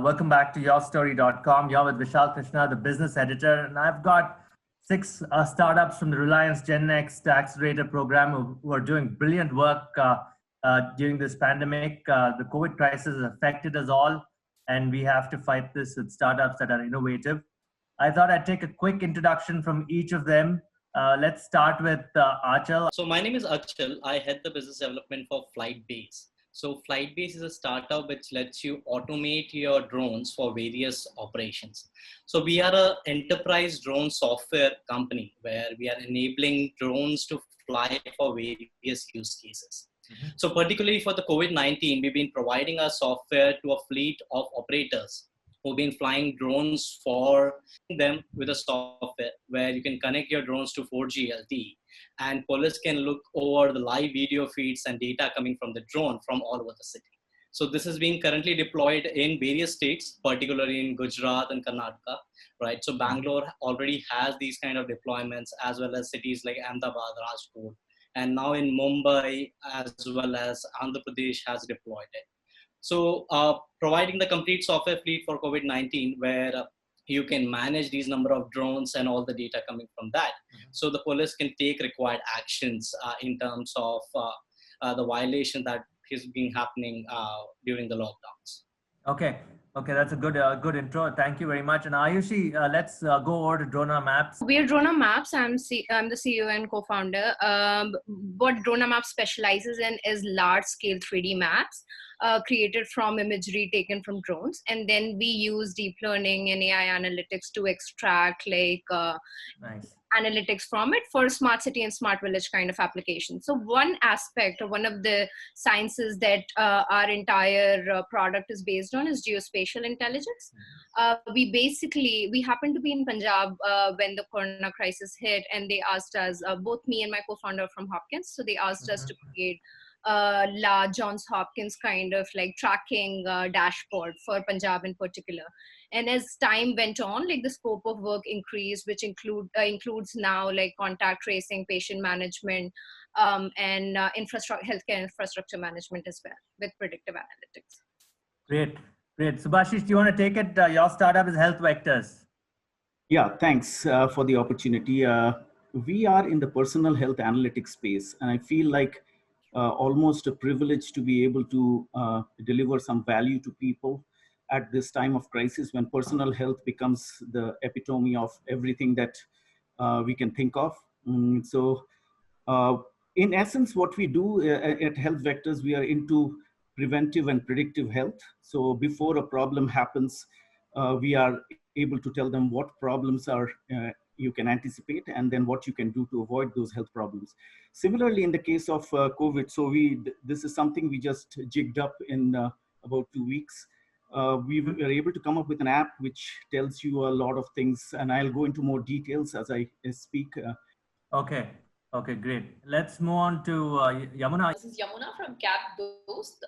Welcome back to YourStory.com. You're with Vishal Krishna, the business editor, and I've got 6 startups from the Reliance JioGenNext Accelerator program who are doing brilliant work during this pandemic. The COVID crisis has affected us all, and we have to fight this with startups that are innovative. I thought I'd take a quick introduction from each of them. Let's start with Achal. So my name is Achal. I head the business development for FlytBase. So FlytBase is a startup which lets you automate your drones for various operations. So we are an enterprise drone software company where we are enabling drones to fly for various use cases. Mm-hmm. So particularly for the COVID-19, we've been providing our software to a fleet of operators who've been flying drones for them with a software where you can connect your drones to 4G LTE, and police can look over the live video feeds and data coming from the drone from all over the city. So this is being currently deployed in various states, particularly in Gujarat and Karnataka, right? So Bangalore already has these kind of deployments, as well as cities like Ahmedabad, Rajkot, and now in Mumbai, as well as Andhra Pradesh has deployed it. So providing the complete software fleet for COVID-19 where you can manage these number of drones and all the data coming from that. Mm-hmm. So the police can take required actions in terms of the violation that is being happening during the lockdowns. Okay, that's a good intro. Thank you very much. And Ayushi, let's go over to DronaMaps. We are DronaMaps. I'm the CEO and co-founder. What DronaMaps specializes in is large-scale 3D maps created from imagery taken from drones, and then we use deep learning and AI analytics to extract analytics from it for smart city and smart village kind of applications. So one aspect or one of the sciences that our entire product is based on is geospatial intelligence. We happened to be in Punjab when the corona crisis hit, and they asked us, both me and my co-founder from Hopkins, so they asked us to create large Johns Hopkins kind of like tracking dashboard for Punjab in particular. And as time went on, like the scope of work increased, which includes now like contact tracing, patient management, and healthcare infrastructure management as well with predictive analytics. Great. Subhasish, do you want to take it? Your startup is Health Vectors. Yeah, thanks for the opportunity. We are in the personal health analytics space, and I feel like almost a privilege to be able to deliver some value to people at this time of crisis when personal health becomes the epitome of everything that we can think of. So in essence, what we do at Health Vectors, we are into preventive and predictive health. So before a problem happens, we are able to tell them what problems are you can anticipate, and then what you can do to avoid those health problems. Similarly, in the case of COVID, so this is something we just jigged up in about 2 weeks. We were able to come up with an app which tells you a lot of things, and I'll go into more details as I speak. Okay, great. Let's move on to Yamuna. This is Yamuna from Dost.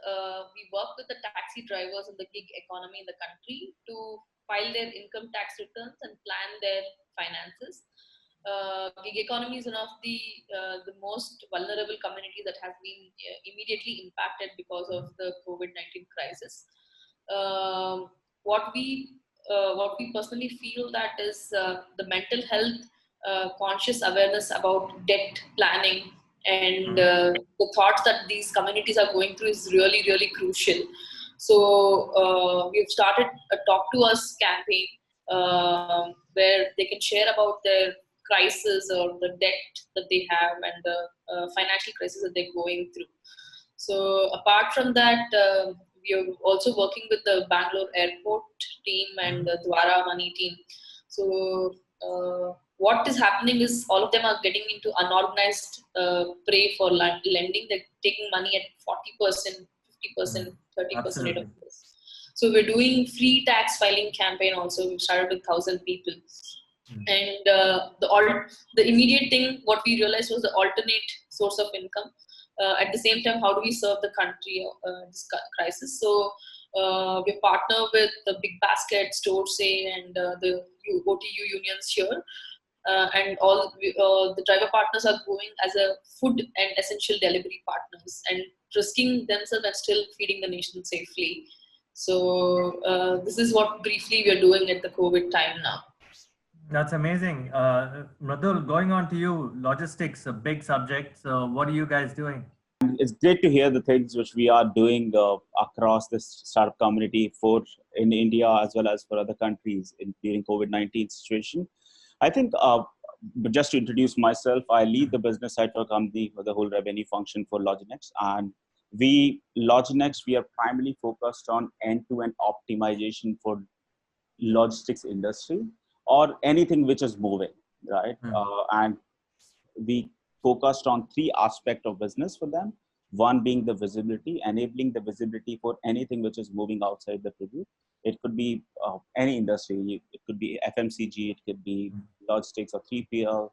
We work with the taxi drivers in the gig economy in the country to file their income tax returns and plan their finances. Gig economy is one of the most vulnerable communities that has been immediately impacted because of the COVID-19 crisis. What we personally feel that is the mental health conscious awareness about debt planning and the thoughts that these communities are going through is really, really crucial. So we've started a Talk to Us campaign where they can share about their crisis or the debt that they have and the financial crisis that they're going through. So apart from that, we are also working with the Bangalore airport team and the Dwara Money team. So what is happening is all of them are getting into unorganized prey for lending. They're taking money at 40%, 50%, 30% of this. So we're doing free tax filing campaign also. We've started with 1,000 people. And the immediate thing, what we realized was the alternate source of income. At the same time, how do we serve the country this crisis? So we partner with the Big Basket, Storesay, and the OTU unions here. And all the driver partners are going as a food and essential delivery partners and risking themselves and still feeding the nation safely. So this is what briefly we are doing at the COVID time now. That's amazing. Mradul, going on to you, logistics, a big subject. So what are you guys doing? It's great to hear the things which we are doing across this startup community for in India as well as for other countries during COVID-19 situation. I think but just to introduce myself, I lead the business side for a company for the whole revenue function for LogiNext. And LogiNext, we are primarily focused on end-to-end optimization for logistics industry or anything which is moving, right? And we focused on three aspects of business for them. One being the visibility, enabling the visibility for anything which is moving outside the preview. It could be any industry. It could be FMCG, it could be logistics or 3PL,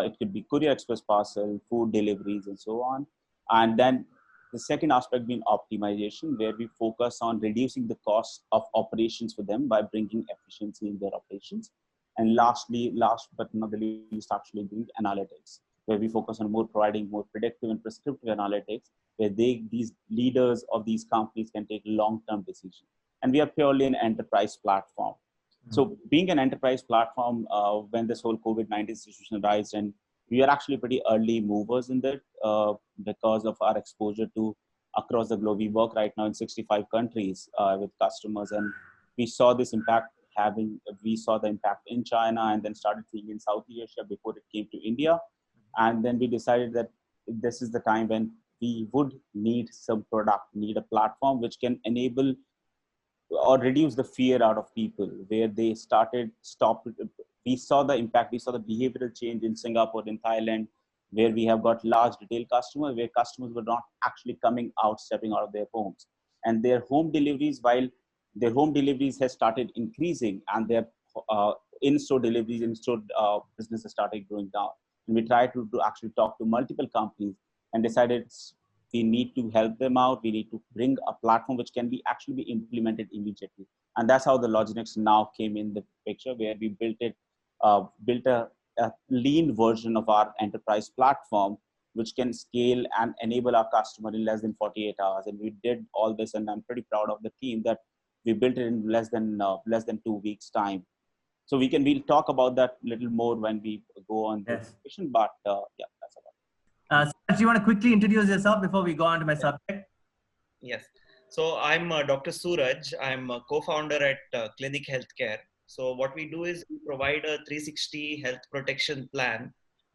it could be courier express parcel, food deliveries, and so on. And then the second aspect being optimization, where we focus on reducing the cost of operations for them by bringing efficiency in their operations. And lastly, last but not the least, actually being analytics, where we focus on providing more predictive and prescriptive analytics, where these leaders of these companies can take long-term decisions. And we are purely an enterprise platform. So being an enterprise platform, when this whole COVID-19 situation arose, and we are actually pretty early movers in that because of our exposure to across the globe. We work right now in 65 countries with customers, and we saw this impact we saw the impact in China and then started seeing in South Asia before it came to India. And then we decided that this is the time when we would need a platform which can enable or reduce the fear out of people, where they we saw the impact, we saw the behavioral change in Singapore, in Thailand, where we have got large retail customers, where customers were not actually stepping out of their homes. And their home deliveries, while their home deliveries has started increasing and their in-store deliveries, in-store businesses started going down. And we tried to actually talk to multiple companies and decided we need to help them out. We need to bring a platform which can actually be implemented immediately. And that's how the LogiNext now came in the picture, where we built a lean version of our enterprise platform, which can scale and enable our customer in less than 48 hours. And we did all this, and I'm pretty proud of the team that we built it in less than 2 weeks time. So we'll talk about that a little more when we go on the discussion, but yeah, that's about it. Do you want to quickly introduce yourself before we go on to my subject? Yes. So I'm Dr. Suraj. I'm a co-founder at Clinikk Healthcare. So what we do is we provide a 360 health protection plan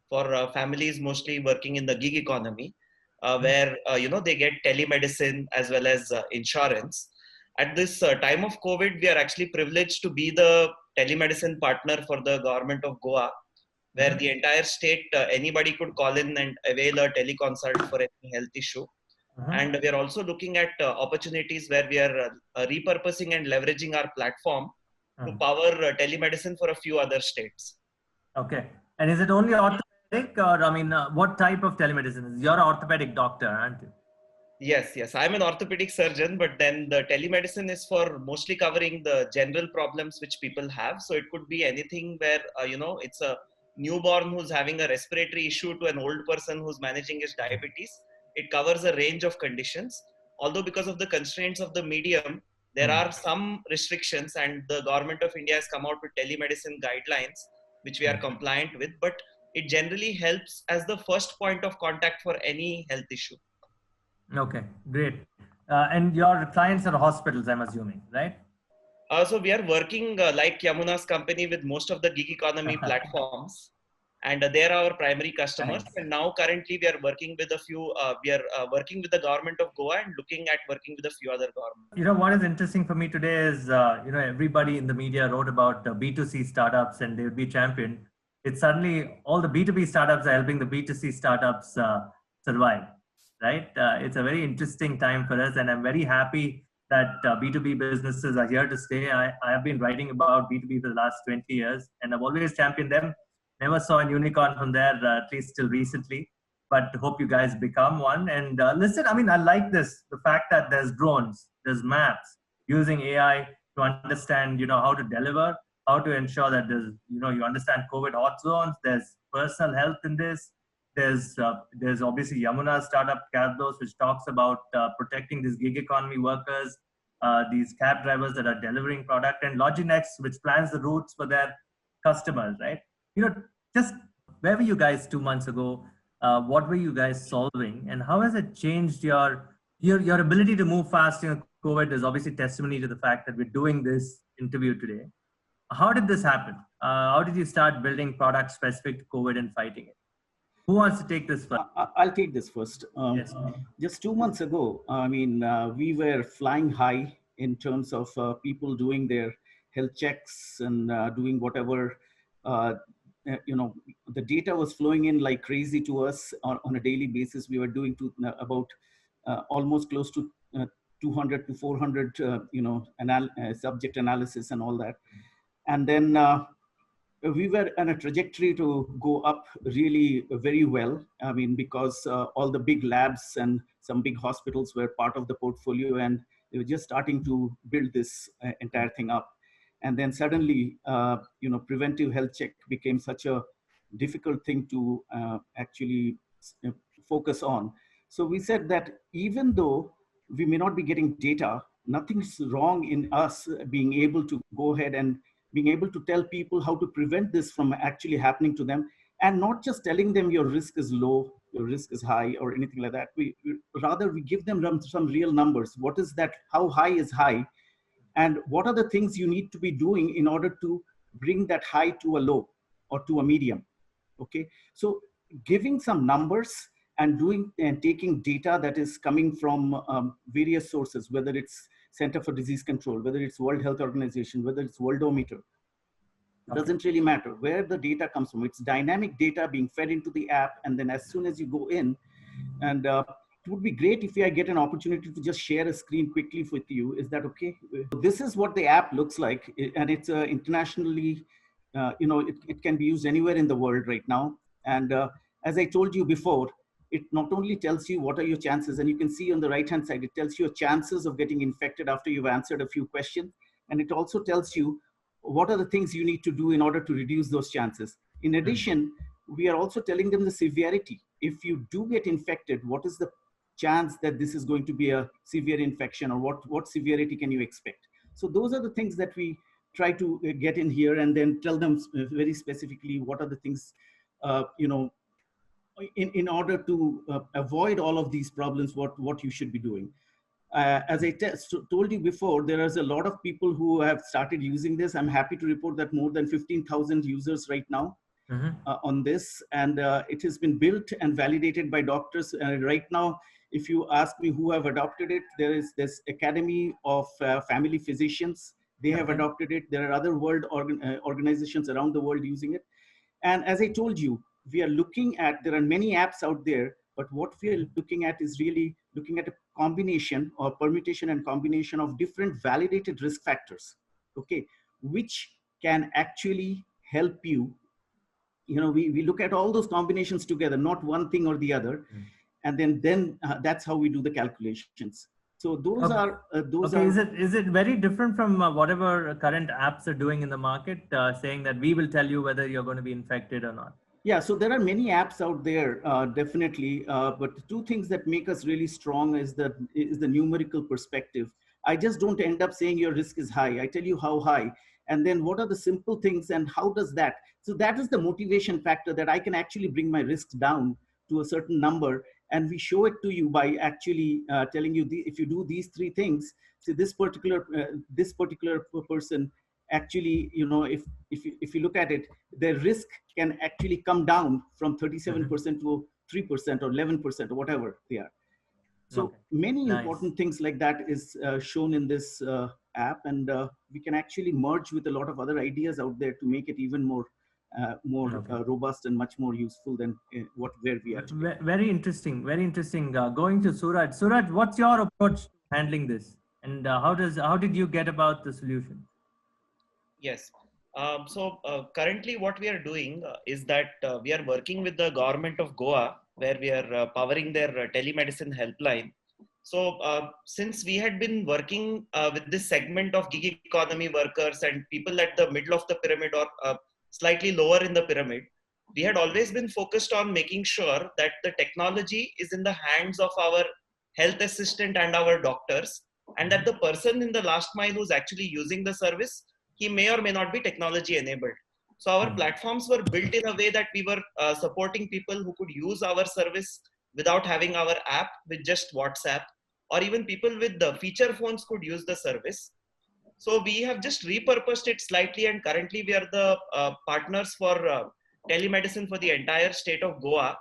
for families mostly working in the gig economy, where they get telemedicine as well as insurance. At this time of COVID, we are actually privileged to be the telemedicine partner for the government of Goa, where the entire state, anybody could call in and avail a teleconsult for any health issue. And we are also looking at opportunities where we are repurposing and leveraging our platform to power telemedicine for a few other states. Okay. And is it only orthopedic, or what type of telemedicine? You're an orthopedic doctor, aren't you? Yes. I'm an orthopedic surgeon, but then the telemedicine is for mostly covering the general problems which people have. So it could be anything where, it's a newborn who's having a respiratory issue to an old person who's managing his diabetes. It covers a range of conditions. Although because of the constraints of the medium, there are some restrictions, and the government of India has come out with telemedicine guidelines, which we are compliant with, but it generally helps as the first point of contact for any health issue. Okay, great. And your clients are hospitals, I'm assuming, right? So we are working like Yamuna's company with most of the gig economy platforms, and they're our primary customers. Nice. And now currently we are working with a few, working with the government of Goa and looking at working with a few other governments. What is interesting for me today is, everybody in the media wrote about B2C startups and they would be championed. It's suddenly all the B2B startups are helping the B2C startups survive, right? It's a very interesting time for us, and I'm very happy that B2B businesses are here to stay. I have been writing about B2B for the last 20 years, and I've always championed them. Never saw a unicorn from there, at least till recently, but hope you guys become one. And listen, I like this, the fact that there's drones, there's maps, using AI to understand, how to deliver, how to ensure that there's, you understand COVID hot zones, there's personal health in this. There's obviously Yamuna startup Cardos, which talks about protecting these gig economy workers. these cab drivers that are delivering product, and LogiNext, which plans the routes for their customers, right? Just where were you guys 2 months ago? What were you guys solving, and how has it changed your ability to move fast? COVID is obviously testimony to the fact that we're doing this interview today. How did this happen? How did you start building products specific to COVID and fighting it? Who wants to take this first? I'll take this first. Yes. Just 2 months ago, we were flying high in terms of people doing their health checks and doing whatever. The data was flowing in like crazy to us on a daily basis. We were doing about almost close to 200 to 400, subject analysis and all that. And then we were on a trajectory to go up really very well. Because all the big labs and some big hospitals were part of the portfolio, and they were just starting to build this entire thing up. And then suddenly, preventive health check became such a difficult thing to actually focus on. So we said that even though we may not be getting data, nothing's wrong in us being able to go ahead and being able to tell people how to prevent this from actually happening to them, and not just telling them your risk is low, your risk is high, or anything like that. Rather, we give them some real numbers. What is that? How high is high? And what are the things you need to be doing in order to bring that high to a low or to a medium? Okay, so giving some numbers and taking data that is coming from various sources, whether it's Center for Disease Control, whether it's World Health Organization, whether it's Worldometer, doesn't really matter where the data comes from. It's dynamic data being fed into the app, and then as soon as you go in, and it would be great if I get an opportunity to just share a screen quickly with you. Is that okay? This is what the app looks like, and it's internationally, it can be used anywhere in the world right now. And as I told you before, it not only tells you what are your chances, and you can see on the right-hand side, it tells you your chances of getting infected after you've answered a few questions. And it also tells you what are the things you need to do in order to reduce those chances. In addition, we are also telling them the severity. If you do get infected, what is the chance that this is going to be a severe infection, or what severity can you expect? So those are the things that we try to get in here, and then tell them very specifically what are the things, in order to avoid all of these problems, what you should be doing. As I told you before, there is a lot of people who have started using this. I'm happy to report that more than 15,000 users right now on this, and it has been built and validated by doctors. Right now, if you ask me who have adopted it, there is this Academy of Family Physicians. They have adopted it. There are other world organizations around the world using it. And as I told you, we are looking at, there are many apps out there, but what we are looking at is really looking at a combination or permutation and combination of different validated risk factors, okay, which can actually help you. We look at all those combinations together, not one thing or the other. And then that's how we do the calculations. So those are. Is it very different from whatever current apps are doing in the market, saying that we will tell you whether you're going to be infected or not? Yeah, so there are many apps out there, definitely. But the two things that make us really strong is the numerical perspective. I just don't end up saying your risk is high. I tell you how high, and then what are the simple things, and how does that? So that is the motivation factor, that I can actually bring my risk down to a certain number, and we show it to you by actually telling you if you do these three things. So this particular person. Actually, if you look at it, their risk can actually come down from 37% to 3% or 11% or whatever they are. So many important things like that is shown in this app, and we can actually merge with a lot of other ideas out there to make it even more robust and much more useful than where we are today. Very interesting. Very interesting. Going to Suraj. Suraj, what's your approach to handling this, and how did you get about the solution? Yes. So currently what we are doing is that we are working with the government of Goa, where we are powering their telemedicine helpline. So since we had been working with this segment of gig economy workers and people at the middle of the pyramid or slightly lower in the pyramid, we had always been focused on making sure that the technology is in the hands of our health assistant and our doctors, and that the person in the last mile who's actually using the service, he may or may not be technology enabled. So our platforms were built in a way that we were supporting people who could use our service without having our app, with just WhatsApp, or even people with the feature phones could use the service. So we have just repurposed it slightly, and currently we are the partners for telemedicine for the entire state of Goa,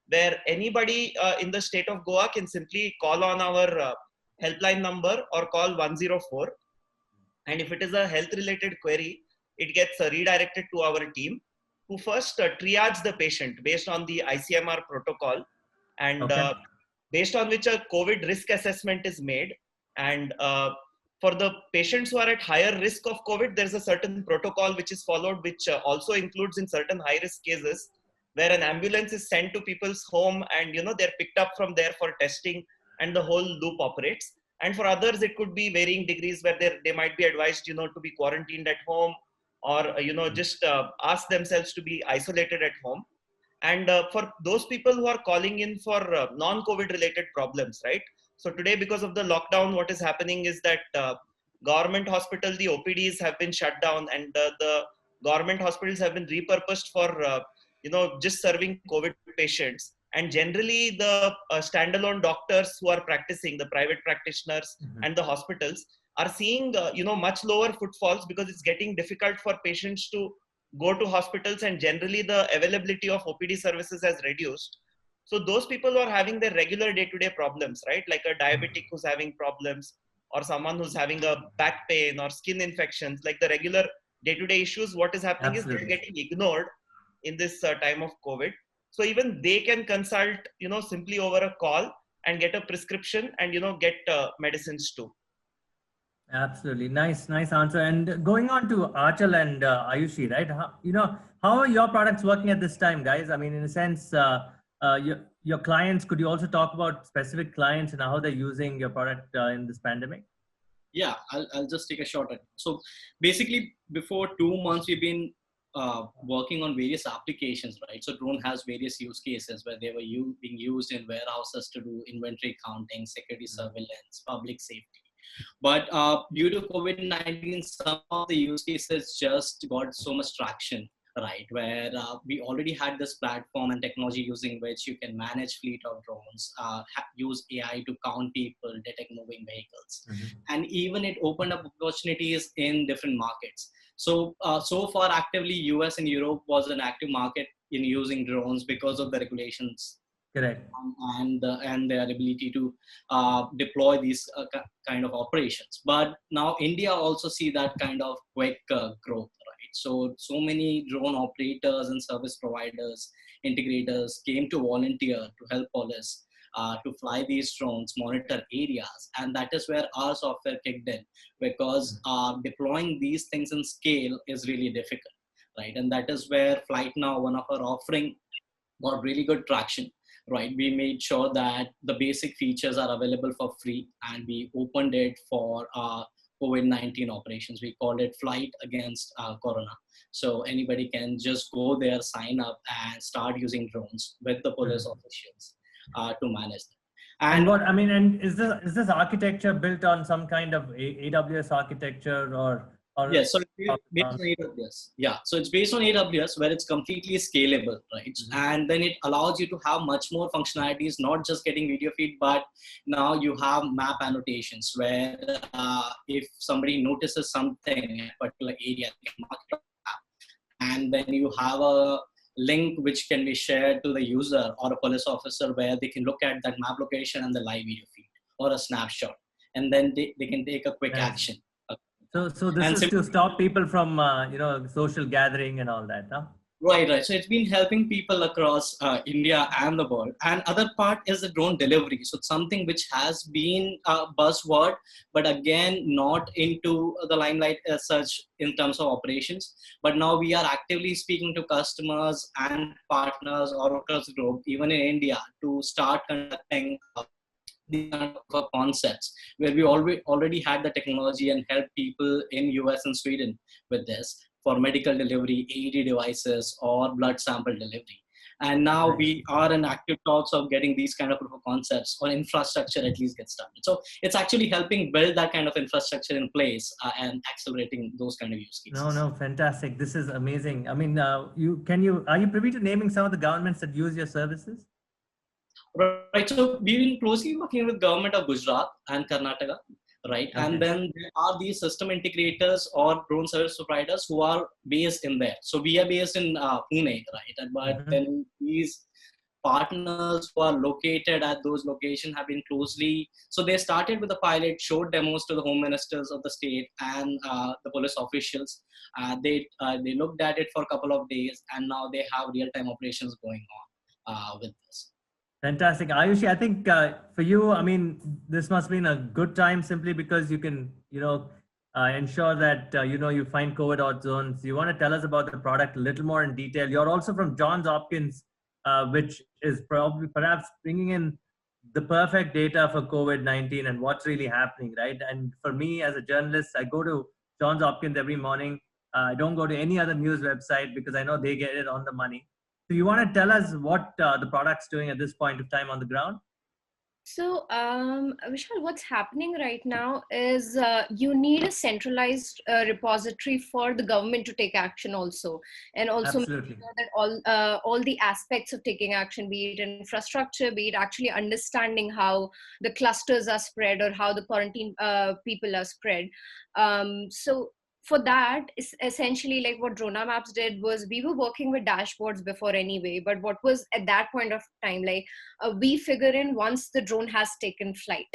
where anybody in the state of Goa can simply call on our helpline number or call 104. And if it is a health related query, it gets redirected to our team, who first triage the patient based on the ICMR protocol, and based on which a COVID risk assessment is made. And for the patients who are at higher risk of COVID, there's a certain protocol which is followed, which also includes in certain high risk cases where an ambulance is sent to people's home, and they're picked up from there for testing, and the whole loop operates. And for others, it could be varying degrees where they might be advised, to be quarantined at home, or, just ask themselves to be isolated at home. And for those people who are calling in for non-COVID related problems, right? So today, because of the lockdown, what is happening is that government hospital, the OPDs have been shut down, and the government hospitals have been repurposed for, just serving COVID patients. And generally, the standalone doctors who are practicing, the private practitioners and the hospitals, are seeing much lower footfalls, because it's getting difficult for patients to go to hospitals, and generally the availability of OPD services has reduced. So those people who are having their regular day-to-day problems, right, like a diabetic who's having problems, or someone who's having a back pain or skin infections, like the regular day-to-day issues, what is happening is they're getting ignored in this time of COVID. So even they can consult, simply over a call, and get a prescription, and, get medicines too. Absolutely. Nice answer. And going on to Achal and Ayushi, right? How are your products working at this time, guys? I mean, in a sense, your clients, could you also talk about specific clients and how they're using your product in this pandemic? Yeah, I'll just take a shot at it. So basically, before 2 months, we've been working on various applications, right? So drone has various use cases where they were being used in warehouses to do inventory counting, security surveillance, public safety. But due to COVID-19, some of the use cases just got so much traction, right? Where we already had this platform and technology using which you can manage fleet of drones, use AI to count people, detect moving vehicles. And even it opened up opportunities in different markets. So, so far actively, US and Europe was an active market in using drones because of the regulations. Correct. And their ability to deploy these kind of operations. But now India also see that kind of quick growth, right? So many drone operators and service providers, integrators came to volunteer to help police to fly these drones, monitor areas. And that is where our software kicked in, because deploying these things in scale is really difficult, right? And that is where FlightNow, one of our offering, got really good traction. Right, we made sure that the basic features are available for free, and we opened it for COVID-19 operations. We called it Flight Against Corona. So anybody can just go there, sign up, and start using drones with the police officials to manage them. And is this architecture built on some kind of AWS architecture or? Yes, so it's based on AWS. Yeah, so it's based on AWS, where it's completely scalable, right? And then it allows you to have much more functionalities, not just getting video feed, but now you have map annotations where if somebody notices something in a particular area, you can mark it on the map. And then you have a link which can be shared to the user or a police officer, where they can look at that map location and the live video feed or a snapshot, and then they can take a quick action. So this is to stop people from, social gathering and all that, huh? Right. So it's been helping people across India and the world. And other part is the drone delivery. So it's something which has been a buzzword, but again, not into the limelight as such in terms of operations. But now we are actively speaking to customers and partners all across the globe, even in India, to start conducting these kind of concepts, where we already had the technology and help people in US and Sweden with this for medical delivery, AED devices, or blood sample delivery. And now Nice. we are in active talks of getting these kind of proof of concepts or infrastructure at least get started. So it's actually helping build that kind of infrastructure in place and accelerating those kind of use cases. No, fantastic. This is amazing. I mean, are you privy to naming some of the governments that use your services? Right. So we've been closely working with government of Gujarat and Karnataka. Right. Okay. And then there are these system integrators or drone service providers who are based in there. So we are based in Pune, right? But then these partners who are located at those locations have been closely. So they started with a pilot, showed demos to the home ministers of the state and the police officials. They looked at it for a couple of days, and now they have real-time operations going on with this. Fantastic. Ayushi, I think for you, I mean, this must have been a good time simply because you can, ensure that, you find COVID hot zones. You want to tell us about the product a little more in detail. You're also from Johns Hopkins, which is perhaps bringing in the perfect data for COVID-19 and what's really happening, right? And for me as a journalist, I go to Johns Hopkins every morning. I don't go to any other news website because I know they get it on the money. So you want to tell us what the product's doing at this point of time on the ground? So, Vishal, what's happening right now is you need a centralized repository for the government to take action also. And also make sure that all the aspects of taking action, be it infrastructure, be it actually understanding how the clusters are spread or how the quarantine people are spread. So for that, essentially like what DronaMaps did was we were working with dashboards before anyway, but what was at that point of time, like we figure in once the drone has taken flight.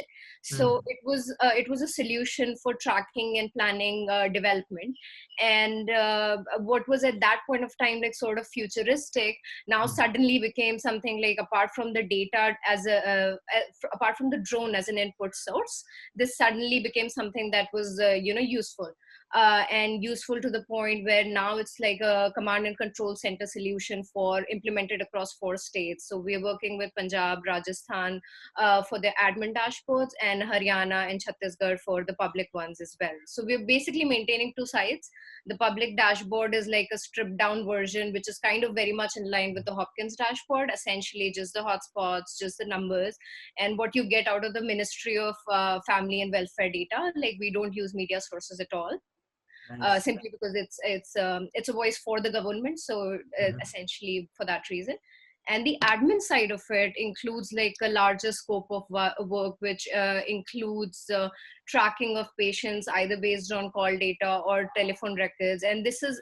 So it was a solution for tracking and planning development. And what was at that point of time like sort of futuristic now suddenly became something like apart from the data as apart from the drone as an input source, this suddenly became something that was useful. And useful to the point where now it's like a command and control center solution for implemented across 4 states. So we're working with Punjab, Rajasthan for the admin dashboards, and Haryana and Chhattisgarh for the public ones as well. So we're basically maintaining 2 sites. The public dashboard is like a stripped down version, which is kind of very much in line with the Hopkins dashboard, essentially just the hotspots, just the numbers, and what you get out of the Ministry of Family and Welfare data. Like we don't use media sources at all. Nice. Simply because it's a voice for the government, so essentially for that reason. And the admin side of it includes like a larger scope of work, which includes tracking of patients either based on call data or telephone records. And this is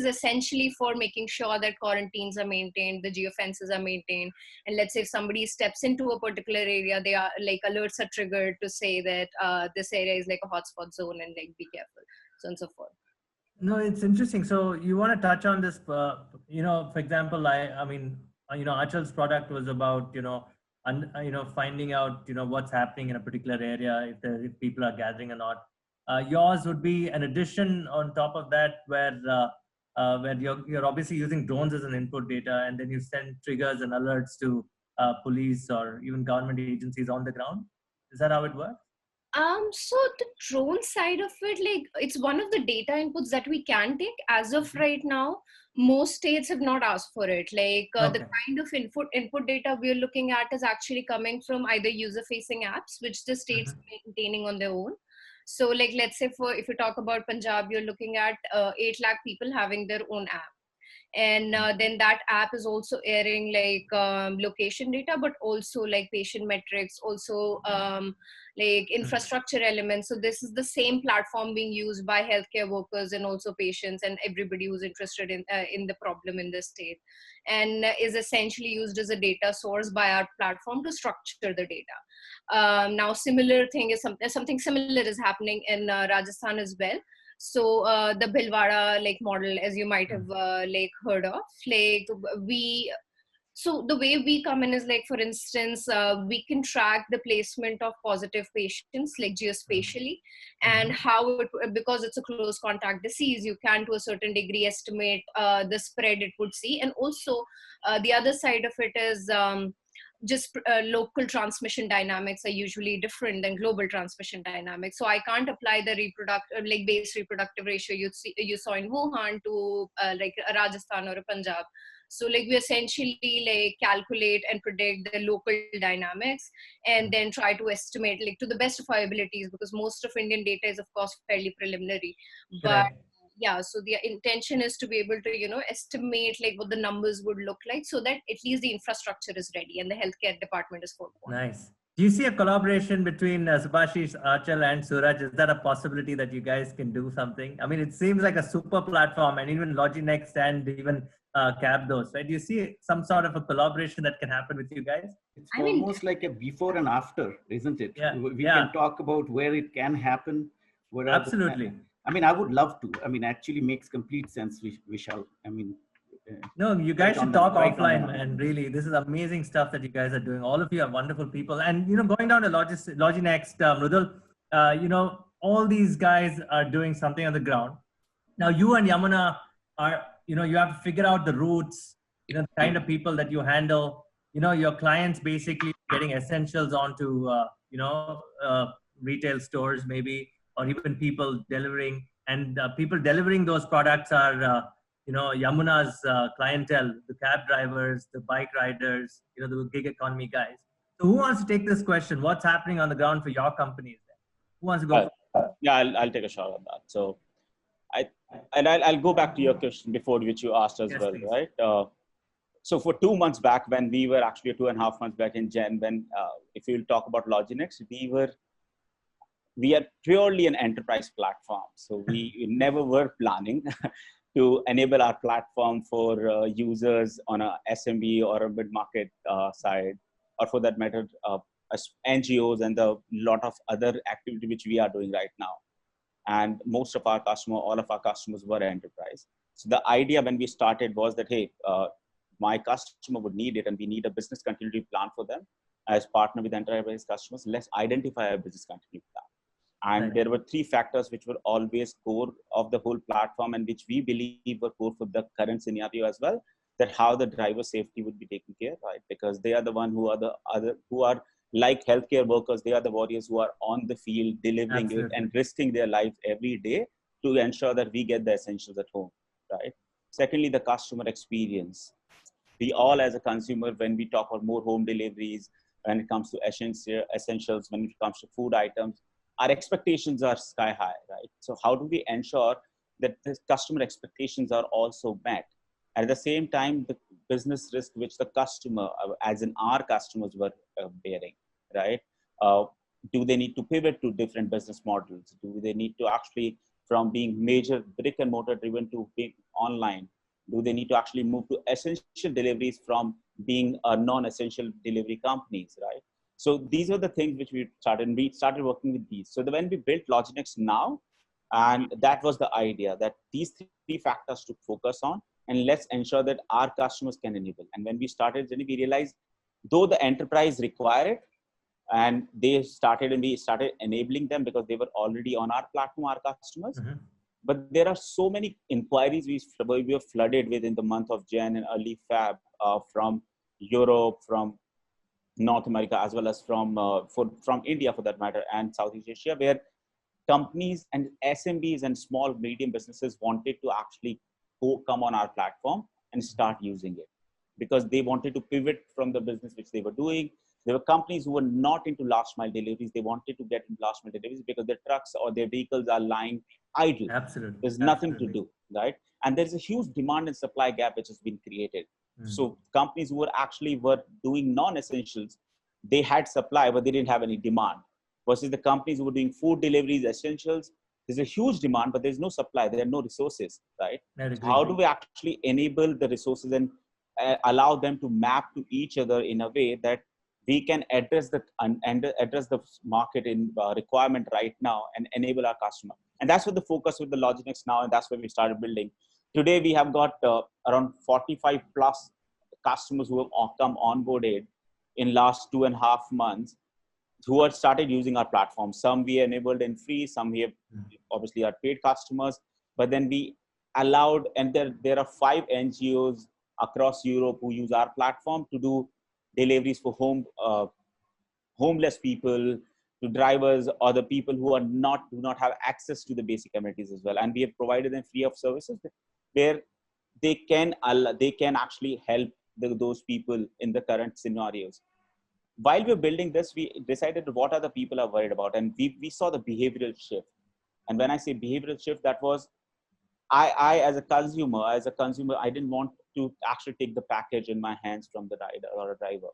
essentially for making sure that quarantines are maintained, the geofences are maintained. And let's say if somebody steps into a particular area, they are like alerts are triggered to say that this area is like a hotspot zone and like be careful, so on and so forth. No, it's interesting. So you want to touch on this, for example, I mean, Achal's product was about, finding out, what's happening in a particular area, if people are gathering or not. Yours would be an addition on top of that, where you're obviously using drones as an input data, and then you send triggers and alerts to police or even government agencies on the ground. Is that how it works? So the drone side of it, like it's one of the data inputs that we can take. As of right now, most states have not asked for it. Like the kind of input data we're looking at is actually coming from either user-facing apps, which the states are maintaining on their own. So like, let's say if you talk about Punjab, you're looking at 8 lakh people having their own app. And then that app is also airing like location data, but also like patient metrics, also like infrastructure elements. So this is the same platform being used by healthcare workers and also patients and everybody who's interested in the problem in the state, and is essentially used as a data source by our platform to structure the data. Now similar thing is something similar is happening in Rajasthan as well. So the Bhilwara like model, as you might have like heard of, like so the way we come in is like, for instance, we can track the placement of positive patients like geospatially, and how because it's a close contact disease, you can to a certain degree estimate the spread it would see. And also the other side of it is just local transmission dynamics are usually different than global transmission dynamics. So I can't apply the base reproductive ratio you saw in Wuhan to like a Rajasthan or a Punjab. So like we essentially like calculate and predict the local dynamics and then try to estimate like to the best of our abilities, because most of Indian data is of course fairly preliminary. But yeah, so the intention is to be able to, you know, estimate like what the numbers would look like so that at least the infrastructure is ready and the healthcare department is forewarned. Nice. Do you see a collaboration between Subhasish, Achal, and Suraj? Is that a possibility that you guys can do something? I mean, it seems like a super platform, and even LogiNext and even Dost, right? Do you see some sort of a collaboration that can happen with you guys? It's almost like a before and after, isn't it? Yeah. We can talk about where it can happen. Where Absolutely. I mean, I would love to. I mean, actually makes complete sense, Vishal. I mean, no, you guys should talk offline, man. Really, this is amazing stuff that you guys are doing. All of you are wonderful people. And, you know, going down to LogiNext, Mradul, you know, all these guys are doing something on the ground. Now, you and Yamuna are, you know, you have to figure out the routes, you know, the kind of people that you handle. You know, your clients basically getting essentials onto, you know, retail stores maybe, or even people delivering. And people delivering those products are, you know, Yamuna's clientele, the cab drivers, the bike riders, you know, the gig economy guys. So who wants to take this question? What's happening on the ground for your companies? Who wants to go? Yeah, I'll take a shot at that. So I'll go back to your question before, which you asked as well, please. Right? So for 2 months back, when we were actually 2.5 months back in Jan, when if you'll talk about LogiNext, we are purely an enterprise platform. So we never were planning to enable our platform for users on a SMB or a mid-market side, or for that matter, NGOs and the lot of other activity which we are doing right now. And most of our all of our customers were enterprise. So the idea when we started was that, hey, my customer would need it and we need a business continuity plan for them. As partner with enterprise customers, let's identify a business continuity plan. And there were 3 factors which were always core of the whole platform and which we believe were core for the current scenario as well, that how the driver safety would be taken care of, right? Because they are the one who are like healthcare workers, they are the warriors who are on the field delivering it and risking their lives every day to ensure that we get the essentials at home, right? Secondly, the customer experience. We all as a consumer, when we talk about more home deliveries, when it comes to essentials, when it comes to food items, our expectations are sky high, right? So how do we ensure that the customer expectations are also met? At the same time, the business risk which the customer, as in our customers, were bearing, right? Do they need to pivot to different business models? Do they need to actually, from being major brick and mortar driven to being online? Do they need to actually move to essential deliveries from being non-essential delivery companies, right? So these are the things which we started working with these. So when we built LogiNext now, and that was the idea, that these 3 factors to focus on, and let's ensure that our customers can enable. And when we started, we realized, though the enterprise require it, and we started enabling them because they were already on our platform, our customers. But there are so many inquiries we were flooded with in the month of Jan and early Feb from Europe, from North America, as well as from India for that matter, and Southeast Asia, where companies and SMBs and small, medium businesses wanted to actually come on our platform and start using it because they wanted to pivot from the business which they were doing. There were companies who were not into last mile deliveries. They wanted to get into last mile deliveries because their trucks or their vehicles are lying idle. Absolutely. There's nothing to do, right? And there's a huge demand and supply gap which has been created. So companies who were doing non-essentials, they had supply, but they didn't have any demand. Versus the companies who were doing food deliveries, essentials, there's a huge demand, but there's no supply. There are no resources, right? So how do we actually enable the resources and allow them to map to each other in a way that we can address the market in requirement right now and enable our customer? And that's what the focus with the LogiNext now, and that's where we started building. Today, we have got around 45 plus customers who have come onboarded in last 2.5 months who have started using our platform. Some we enabled in free, some we have obviously are paid customers, but then we allowed, and there are 5 NGOs across Europe who use our platform to do deliveries for homeless people, to drivers, or the people who do not have access to the basic amenities as well. And we have provided them free of services where they can actually help those people in the current scenarios. While we were building this, we decided what are the people are worried about, and we saw the behavioral shift. And when I say behavioral shift, that was I as a consumer, I didn't want to actually take the package in my hands from the rider or a driver.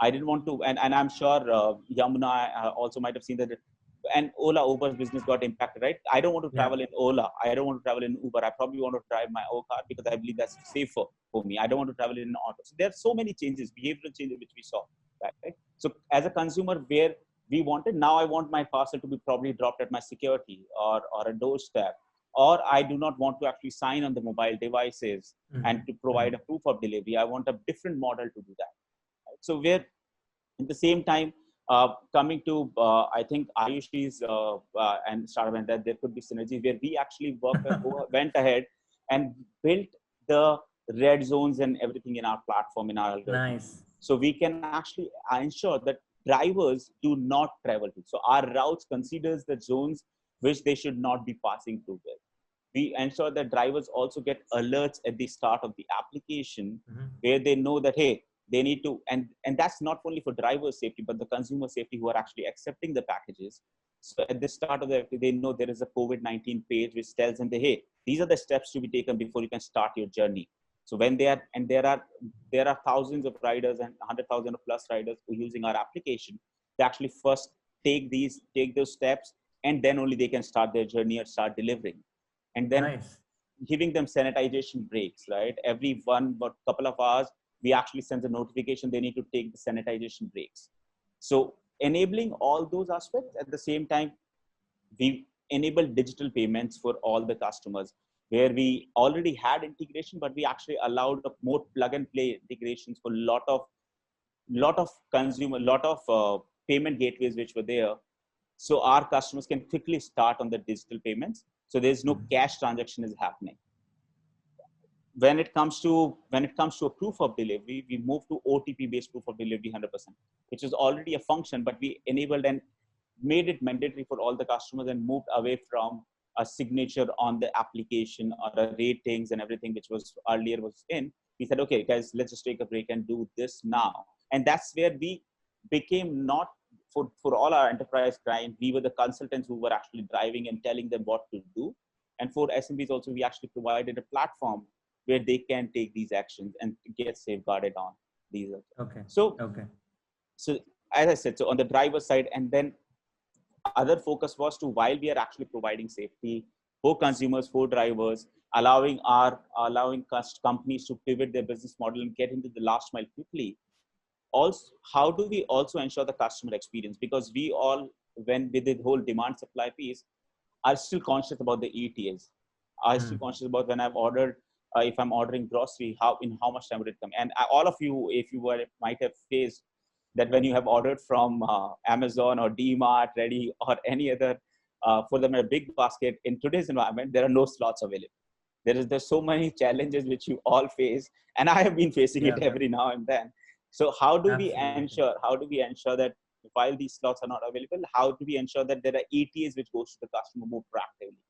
I didn't want to, and I'm sure Yamuna also might have seen that, and Ola Uber's business got impacted, right? I don't want to travel in Ola. I don't want to travel in Uber. I probably want to drive my own car because I believe that's safer for me. I don't want to travel in an auto. So there are so many changes, behavioral changes, which we saw, right? So as a consumer, where we wanted, now I want my parcel to be probably dropped at my security or a doorstep, or I do not want to actually sign on the mobile devices and to provide a proof of delivery. I want a different model to do that. Right? So we're at the same time coming to, I think Ayushi's and startup, and that there could be synergy where we actually went ahead and built the red zones and everything in our platform, in our algorithm. Nice. So we can actually ensure that drivers do not travel to. So our routes considers the zones which they should not be passing through with. We ensure that drivers also get alerts at the start of the application where they know that, hey, they need to, and that's not only for driver safety, but the consumer safety who are actually accepting the packages. So at the start of the, they know there is a COVID-19 page which tells them that, hey, these are the steps to be taken before you can start your journey. So when they are, and there are thousands of riders and 100,000 plus riders who are using our application, they actually first take those steps, and then only they can start their journey or start delivering. And then giving them sanitization breaks, right? Every couple of hours, we actually send a notification they need to take the sanitization breaks. So enabling all those aspects at the same time, we enable digital payments for all the customers where we already had integration, but we actually allowed more plug and play integrations for lot of payment gateways which were there. So our customers can quickly start on the digital payments. So there's no cash transaction is happening. When it comes to a proof of delivery, we moved to OTP based proof of delivery 100%, which is already a function, but we enabled and made it mandatory for all the customers and moved away from a signature on the application or a ratings and everything, which was earlier was in. We said, okay, guys, let's just take a break and do this now. And that's where we became not for all our enterprise clients, we were the consultants who were actually driving and telling them what to do. And for SMBs also, we actually provided a platform where they can take these actions and get safeguarded on these. Okay. So as I said, so on the driver side, and then other focus was to, while we are actually providing safety for consumers, for drivers, allowing companies to pivot their business model and get into the last mile quickly. Also, how do we also ensure the customer experience? Because we all, when with the whole demand supply piece, are still conscious about the ETAs. I'm still conscious about when I've ordered, if I'm ordering grocery, how much time would it come? And all of you, if you might have faced that when you have ordered from Amazon or DMart, Ready, or any other, for them a big basket, in today's environment, there are no slots available. There's so many challenges which you all face, and I have been facing it every now and then. So how do we ensure that while these slots are not available, how do we ensure that there are ETAs which goes to the customer more proactively?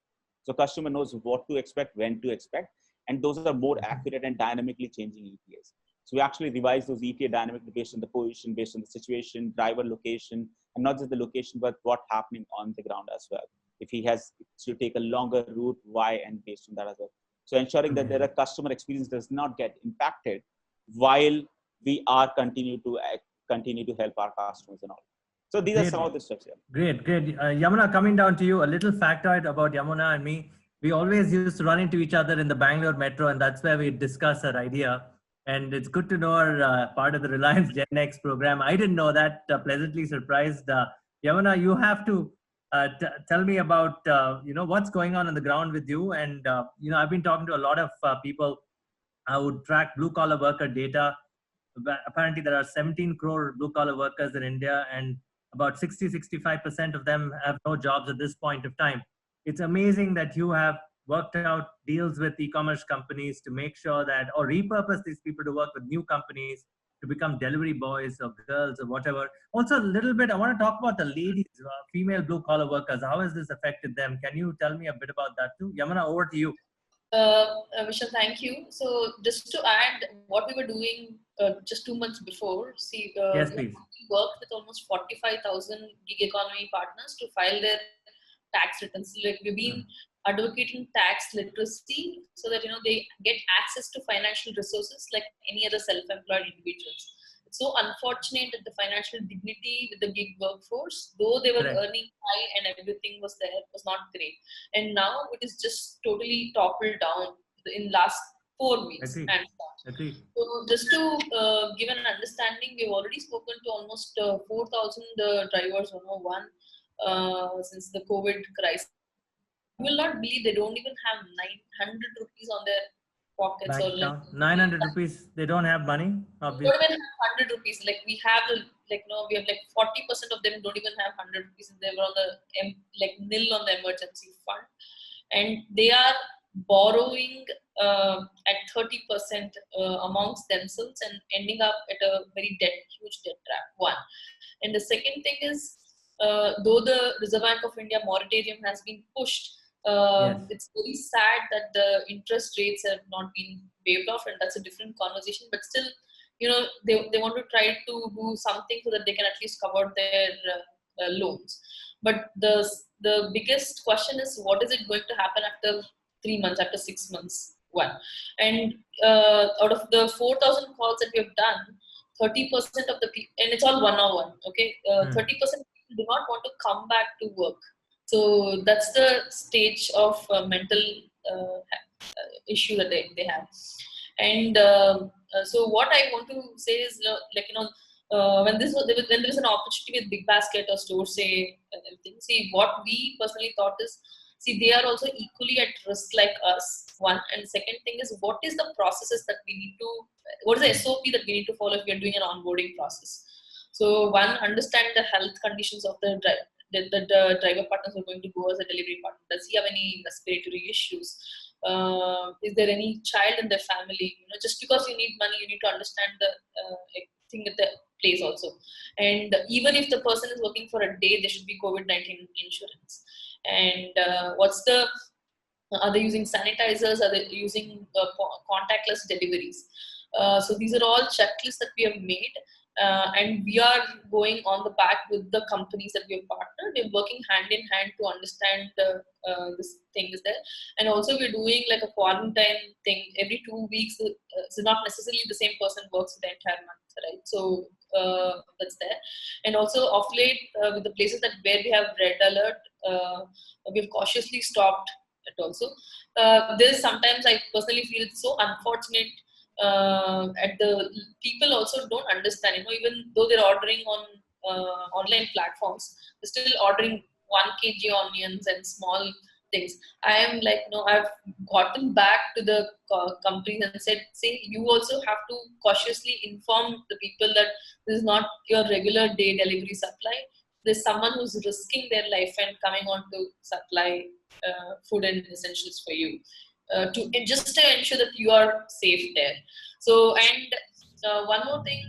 So customer knows what to expect, when to expect, and those are more accurate and dynamically changing ETAs. So we actually revise those ETA dynamically based on the position, based on the situation, driver location, and not just the location, but what's happening on the ground as well. If he has to take a longer route, why, and based on that as well. So ensuring that their customer experience does not get impacted while we are continue to help our customers and all. So these are some of the steps here. Great. Yamuna, coming down to you, a little factoid about Yamuna and me. We always used to run into each other in the Bangalore metro, and that's where we discuss our idea. And it's good to know our part of the Reliance GenNext program. I didn't know that, pleasantly surprised. Yamuna, you have to tell me about, what's going on the ground with you. And, I've been talking to a lot of people who track blue collar worker data. Apparently there are 17 crore blue collar workers in India, and about 60-65% of them have no jobs at this point of time. It's amazing that you have worked out deals with e-commerce companies to make sure that, or repurpose these people to work with new companies to become delivery boys or girls or whatever. Also a little bit, I want to talk about the ladies, female blue collar workers. How has this affected them? Can you tell me a bit about that too? Yamuna, over to you. Vishal, thank you. So just to add what we were doing just 2 months before, see, Yes, we please. worked with almost 45,000 gig economy partners to file their tax returns. Like we've been advocating tax literacy so that they get access to financial resources like any other self-employed individuals. It's so unfortunate that the financial dignity with the gig workforce, though they were Correct. earning high and everything was there, was not great. And now it is just totally toppled down in last 4 weeks. Agreed. And stuff. Agreed. So just to give an understanding, we've already spoken to almost 4,000 drivers 101 since the COVID crisis. You will not believe they don't even have 900 rupees on their pockets. Bank Or account, 900 rupees. They don't have money. don't even have 100 rupees. Like we have we have like 40% of them don't even have 100 rupees. They were on the nil on the emergency fund, and they are borrowing at 30% amongst themselves and ending up at a very huge debt trap. One, and the second thing is, though the Reserve Bank of India moratorium has been pushed, Yes. it's very sad that the interest rates have not been waived off, and that's a different conversation. But still, they want to try to do something so that they can at least cover their loans. But the biggest question is, what is it going to happen after 3 months, after 6 months? One, and out of the 4,000 calls that we have done, 30% of the people, and it's all one-on-one. Okay, 30% do not want to come back to work. So that's the stage of mental issue that they have. And so what I want to say is, when there is an opportunity with Big Basket or Store Say and everything, see, what we personally thought is, see, they are also equally at risk like us. One, and second thing is, what is the processes that we need to, what is the SOP that we need to follow if we are doing an onboarding process? So one, understand the health conditions of the driver partners who are going to go as a delivery partner. Does he have any respiratory issues? Is there any child in the family? Just because you need money, you need to understand the thing at the place also. And even if the person is working for a day, there should be COVID-19 insurance. And are they using sanitizers? Are they using contactless deliveries? So these are all checklists that we have made. And we are going on the back with the companies that we have partnered. We're working hand in hand to understand this thing is there. And also we're doing like a quarantine thing every 2 weeks. So not necessarily the same person works for the entire month, right? So that's there. And also of late, with the places where we have red alert, we've cautiously stopped it also. This sometimes I personally feel it's so unfortunate. At the people also don't understand, even though they're ordering on online platforms, they're still ordering 1 kg onions and small things. I am like, I've gotten back to the companies and said, say, you also have to cautiously inform the people that this is not your regular day delivery supply. There's someone who's risking their life and coming on to supply food and essentials for you. Just to ensure that you are safe there. So, and one more thing,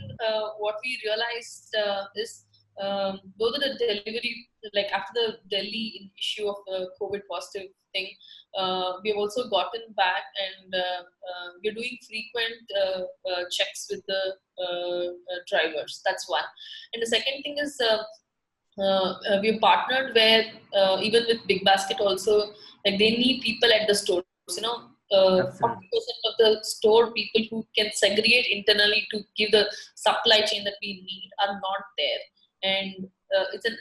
what we realized is, though the delivery, like after the Delhi issue of the COVID positive thing, we have also gotten back, and we're doing frequent checks with the drivers. That's one. And the second thing is, we've partnered where even with Big Basket also, like they need people at the store. 40% of the store people who can segregate internally to give the supply chain that we need are not there. And it's a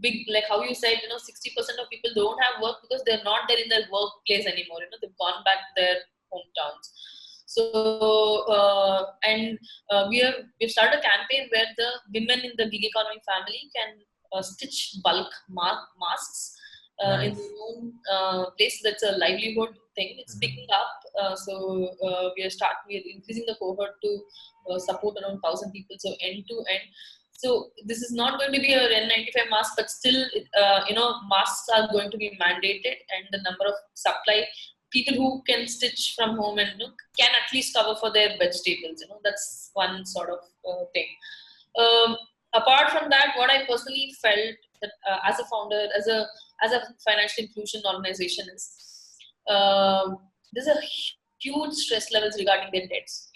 big, like how you said, 60% of people don't have work because they're not there in their workplace anymore. They've gone back to their hometowns. So we've started a campaign where the women in the gig economy family can stitch bulk masks in their own place. That's a livelihood thing. It's picking up. So we're increasing the cohort to support around 1,000 people. So end to end. So this is not going to be a N95 mask, but still, masks are going to be mandated, and the number of supply people who can stitch from home and can at least cover for their vegetables. That's one sort of thing. Apart from that, what I personally felt that as a founder, as a financial inclusion organization is, there's a huge stress levels regarding their debts.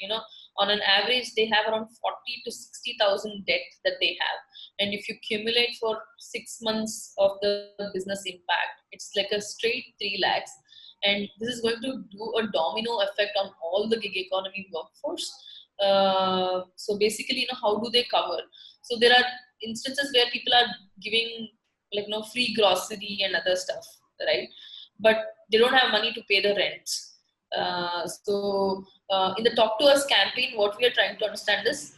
On an average, they have around 40 to 60,000 debt that they have. And if you accumulate for 6 months of the business impact, it's like a straight 3 lakhs. And this is going to do a domino effect on all the gig economy workforce. So basically, how do they cover? So there are instances where people are giving free grocery and other stuff, right? But they don't have money to pay the rent. So in the Talk to Us campaign, what we are trying to understand is,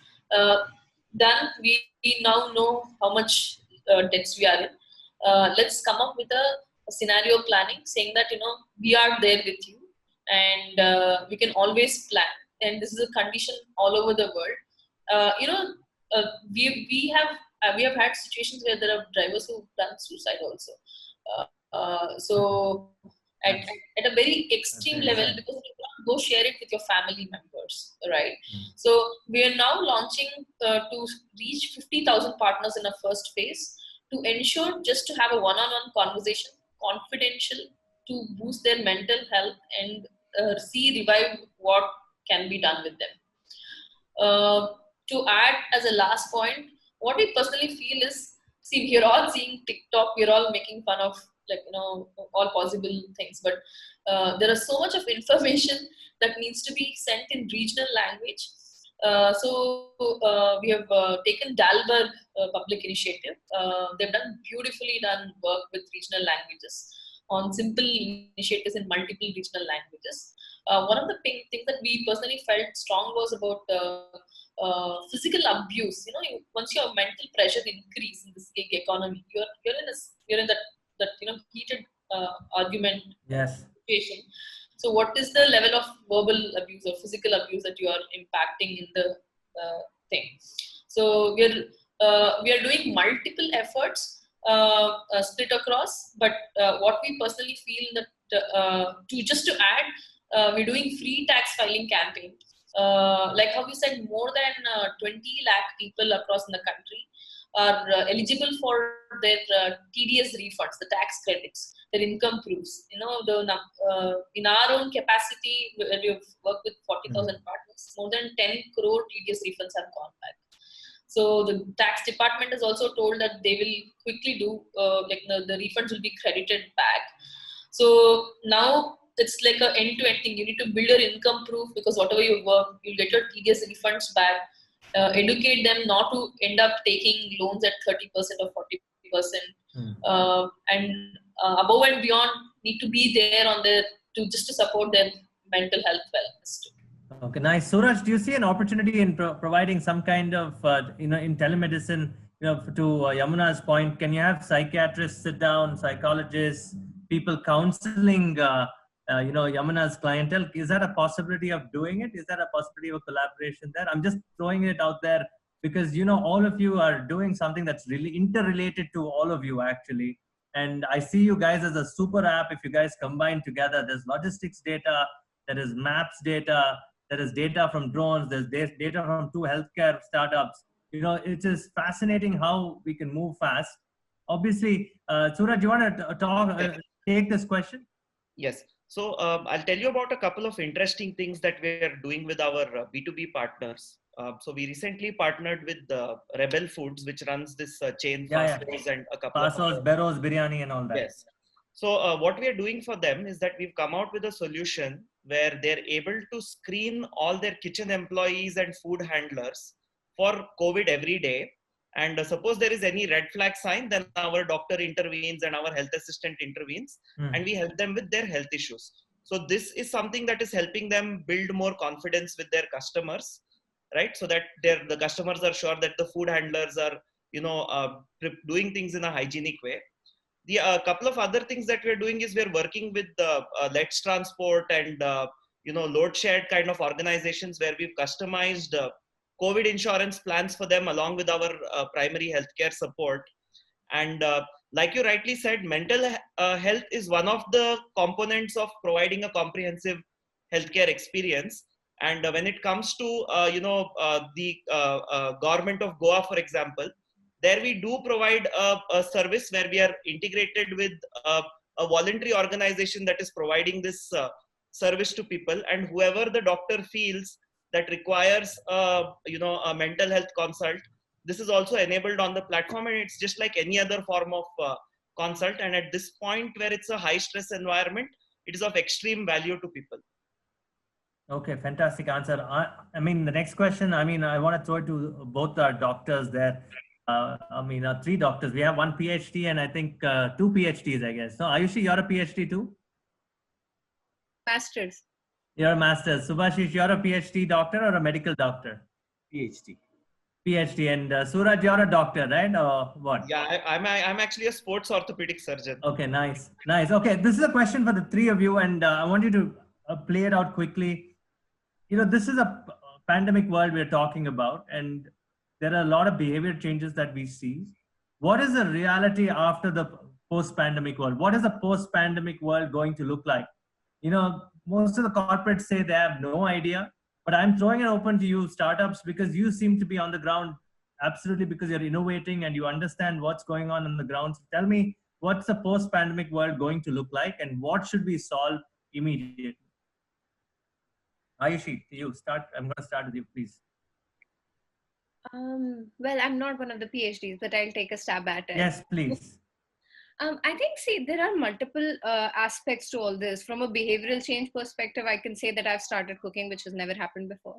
we now know how much debts we are in. Let's come up with a scenario planning saying that, we are there with you, and we can always plan. And this is a condition all over the world. We have had situations where there are drivers who've done suicide also. So at a very extreme level, because you can't go share it with your family members, right? So we are now launching to reach 50,000 partners in a first phase, to ensure just to have a one-on-one conversation, confidential, to boost their mental health and revive what can be done with them. To add as a last point, what we personally feel is, see, we're all seeing TikTok, we're all making fun of all possible things, but there is so much of information that needs to be sent in regional language. So we have taken Dalberg Public Initiative. They've beautifully done work with regional languages on simple initiatives in multiple regional languages. One of the things that we personally felt strong was about physical abuse. Once your mental pressure increase in this gig economy, you're in that heated argument situation. So what is the level of verbal abuse or physical abuse that you are impacting in the thing? So we are doing multiple efforts split across, but what we personally feel that to add, we're doing free tax filing campaign. Like how we said, more than 20 lakh people across the country are eligible for their TDS refunds, the tax credits, their income proofs. In our own capacity, we've worked with 40,000 partners. More than 10 crore TDS refunds have gone back. So the tax department has also told that they will quickly do, the refunds will be credited back. So now it's like an end-to-end thing. You need to build your income proof, because whatever you work, you'll get your TDS refunds back. Educate them not to end up taking loans at 30% or 40%. And above and beyond, need to be there just to support their mental health wellness too. Okay, nice. Suraj, do you see an opportunity in providing some kind of, in telemedicine, to Yamuna's point, can you have psychiatrists sit down, psychologists, people counseling, Yamuna's clientele? Is that a possibility of doing it? Is that a possibility of a collaboration there? I'm just throwing it out there because, all of you are doing something that's really interrelated to all of you actually. And I see you guys as a super app. If you guys combine together, there's logistics data, there is maps data, there is data from drones, there's data from 2 healthcare startups. It is fascinating how we can move fast. Obviously, Suraj, do you want to take this question? Yes. So I'll tell you about a couple of interesting things that we're doing with our B2B partners. So we recently partnered with Rebel Foods, which runs this chain, Fast-Fo's and a couple Pasos, of Barrows, Biryani and all that. Yes. So what we are doing for them is that we've come out with a solution where they're able to screen all their kitchen employees and food handlers for COVID every day. And suppose there is any red flag sign, then our doctor intervenes and our health assistant intervenes, and we help them with their health issues. So this is something that is helping them build more confidence with their customers, right? So that the customers are sure that the food handlers are, doing things in a hygienic way. The couple of other things that we're doing is we're working with Let's Transport and load shared kind of organizations where we've customized COVID insurance plans for them along with our primary healthcare support. And like you rightly said, mental health is one of the components of providing a comprehensive healthcare experience. And when it comes to the government of Goa, for example, there we do provide a service where we are integrated with a voluntary organization that is providing this service to people, and whoever the doctor feels that requires a mental health consult, this is also enabled on the platform, and it's just like any other form of consult. And at this point where it's a high stress environment, it is of extreme value to people. Okay, fantastic answer. I mean, the next question, I mean, I want to throw it to both our doctors there. Three doctors. We have one PhD and I think two PhDs, I guess. So Ayushi, you're a PhD too? Masters. You're a master's. Subhashish, you're a PhD doctor or a medical doctor? PhD. PhD. And Suraj, you're a doctor, right? Or what? Yeah, I'm actually a sports orthopedic surgeon. Okay, nice. Nice. Okay, this is a question for the three of you, and I want you to play it out quickly. You know, this is a pandemic world we're talking about, and there are a lot of behavior changes that we see. What is the reality after the post-pandemic world? What is the post-pandemic world going to look like? You know, most of the corporates say they have no idea, but I'm throwing it open to you startups because you seem to be on the ground, absolutely, because you're innovating and you understand what's going on the ground. So tell me, what's the post-pandemic world going to look like and what should we solve immediately? Ayushi, you start. I'm going to start with you, please. Well, I'm not one of the PhDs, but I'll take a stab at it. Yes, please. I think, see, there are multiple aspects to all this. From a behavioral change perspective, I can say that I've started cooking, which has never happened before.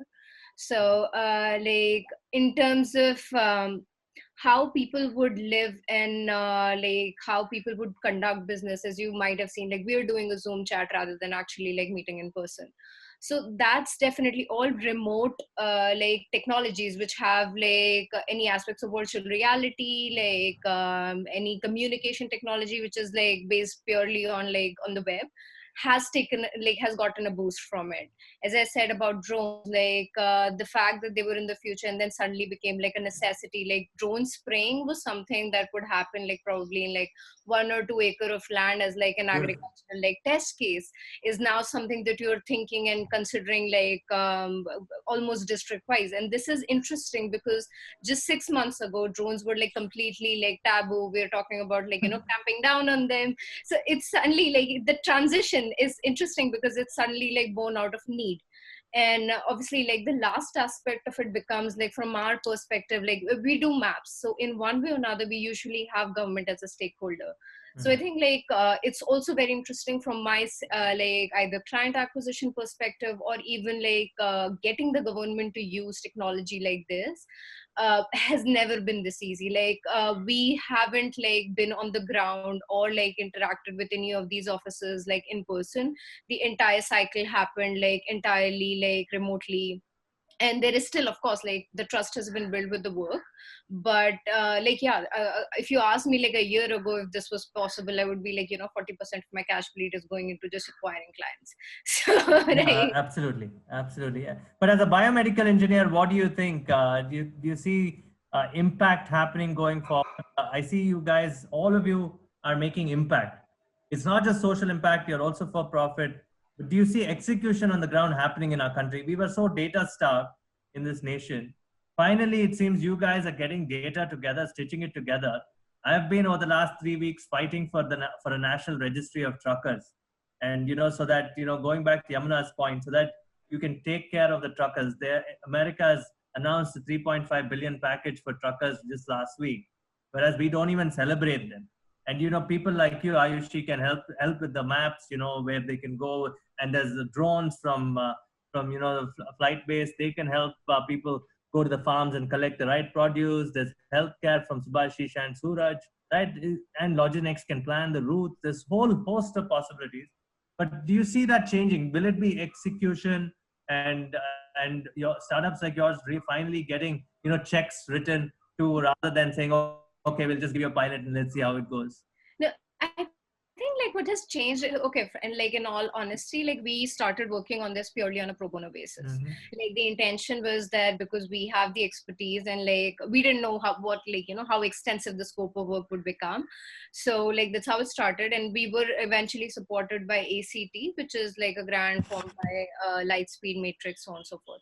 So, like, in terms of how people would live and like how people would conduct business, as you might have seen, like we're doing a Zoom chat rather than actually like meeting in person. So that's definitely all remote like technologies which have like any aspects of virtual reality, like any communication technology which is like based purely on like on the web, has gotten a boost from it. As I said about drones, like the fact that they were in the future and then suddenly became like a necessity. Like drone spraying was something that would happen like probably in like 1 or 2 acre of land as like an agricultural like test case, is now something that you're thinking and considering like almost district wise. And this is interesting because just 6 months ago drones were like completely like taboo. We're talking about like, you know, clamping down on them. So it's suddenly like the transition is interesting because it's suddenly like born out of need. And obviously like the last aspect of it becomes like from our perspective, like we do maps, so in one way or another we usually have government as a stakeholder. So I think like it's also very interesting from my like either client acquisition perspective or even like getting the government to use technology like this has never been this easy. Like we haven't like been on the ground or like interacted with any of these offices like in person. The entire cycle happened like entirely like remotely. And there is still, of course, like the trust has been built with the work, but like yeah, if you asked me like a year ago if this was possible, I would be like, you know, 40% of my cash bleed is going into just acquiring clients. So right? Absolutely, absolutely. Yeah. But as a biomedical engineer, what do you think? Do you see impact happening going forward? I see you guys, all of you are making impact. It's not just social impact, you're also for profit. But do you see execution on the ground happening in our country? We were so data starved in this nation. Finally, it seems you guys are getting data together, stitching it together. I've been over the last 3 weeks fighting for a national registry of truckers. And, you know, so that, you know, going back to Yamuna's point, so that you can take care of the truckers. America has announced a 3.5 billion package for truckers just last week, whereas we don't even celebrate them. And, you know, people like you, Ayushi, can help with the maps, you know, where they can go. And there's the drones from you know, the FlytBase. They can help people go to the farms and collect the right produce. There's healthcare from Subhashish and Suraj, right? And LogiNext can plan the route. This whole host of possibilities. But do you see that changing? Will it be execution and your startups like yours finally getting, you know, checks written to, rather than saying, oh, okay, we'll just give you a pilot and let's see how it goes? No, I think like what has changed, okay, and like in all honesty, like we started working on this purely on a pro bono basis. Like the intention was that because we have the expertise and like we didn't know how extensive the scope of work would become. So like that's how it started, and we were eventually supported by ACT, which is like a grant formed by Lightspeed Matrix, so on and so forth.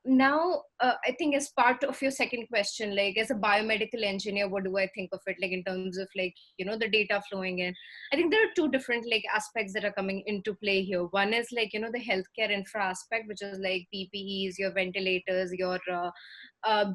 Now, I think as part of your second question, like as a biomedical engineer, what do I think of it? Like in terms of like, the data flowing in, I think there are two different like aspects that are coming into play here. One is like, the healthcare infra aspect, which is like PPEs, your ventilators, your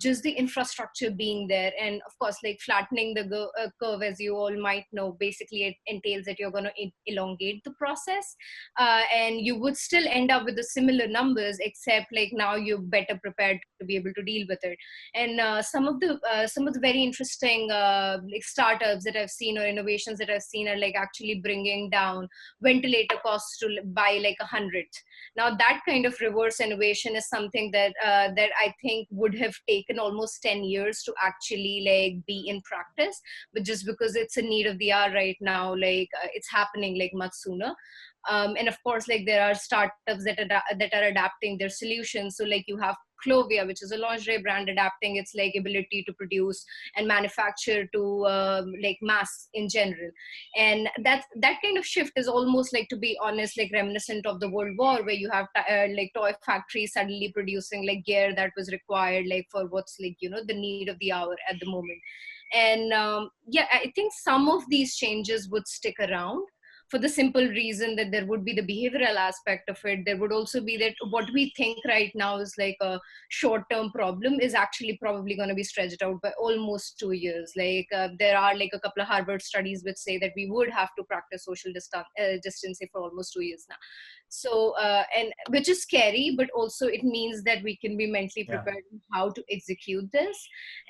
just the infrastructure being there. And of course, like flattening the curve, as you all might know, basically it entails that you're going to elongate the process, and you would still end up with the similar numbers, except like now you're better prepared to be able to deal with it. And some of the very interesting like startups that I've seen or innovations that I've seen are like actually bringing down ventilator costs to by like 100th. Now that kind of reverse innovation is something that that I think would have taken almost 10 years to actually like be in practice, but just because it's a need of the hour right now, like it's happening like much sooner. And of course, like there are startups that are adapting their solutions. So like you have Clovia, which is a lingerie brand, adapting its like ability to produce and manufacture to like mass in general. And that kind of shift is almost like, to be honest, like reminiscent of the World War, where you have like toy factories suddenly producing like gear that was required like for what's like the need of the hour at the moment. And yeah, I think some of these changes would stick around, for the simple reason that there would be the behavioral aspect of it. There would also be that what we think right now is like a short-term problem is actually probably going to be stretched out by almost 2 years. Like there are like a couple of Harvard studies which say that we would have to practice social distancing for almost 2 years now. So, and which is scary, but also it means that we can be mentally prepared on how to execute this.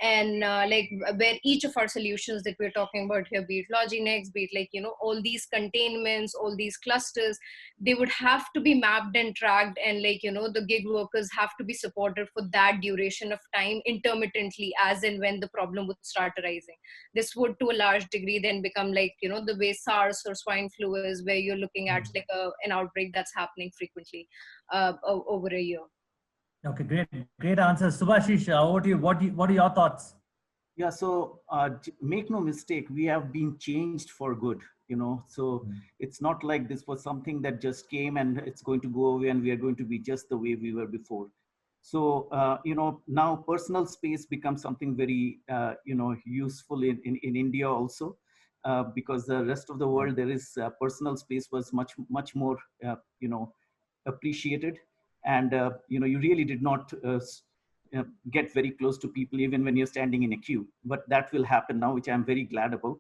And like where each of our solutions that we're talking about here, be it LogiNext, be it like, all these containments, all these clusters, they would have to be mapped and tracked. And like, the gig workers have to be supported for that duration of time intermittently, as and when the problem would start arising. This would to a large degree then become like, the way SARS or swine flu is, where you're looking at like an outbreak that's happening frequently over a year. Okay, great answer. Subhashish, over to you. What are your thoughts? Yeah, so make no mistake, we have been changed for good, so it's not like this was something that just came and it's going to go away and we are going to be just the way we were before. So, now personal space becomes something very, useful in India also, because the rest of the world, there is personal space was much more, appreciated. And, you really did not get very close to people even when you're standing in a queue, but that will happen now, which I'm very glad about.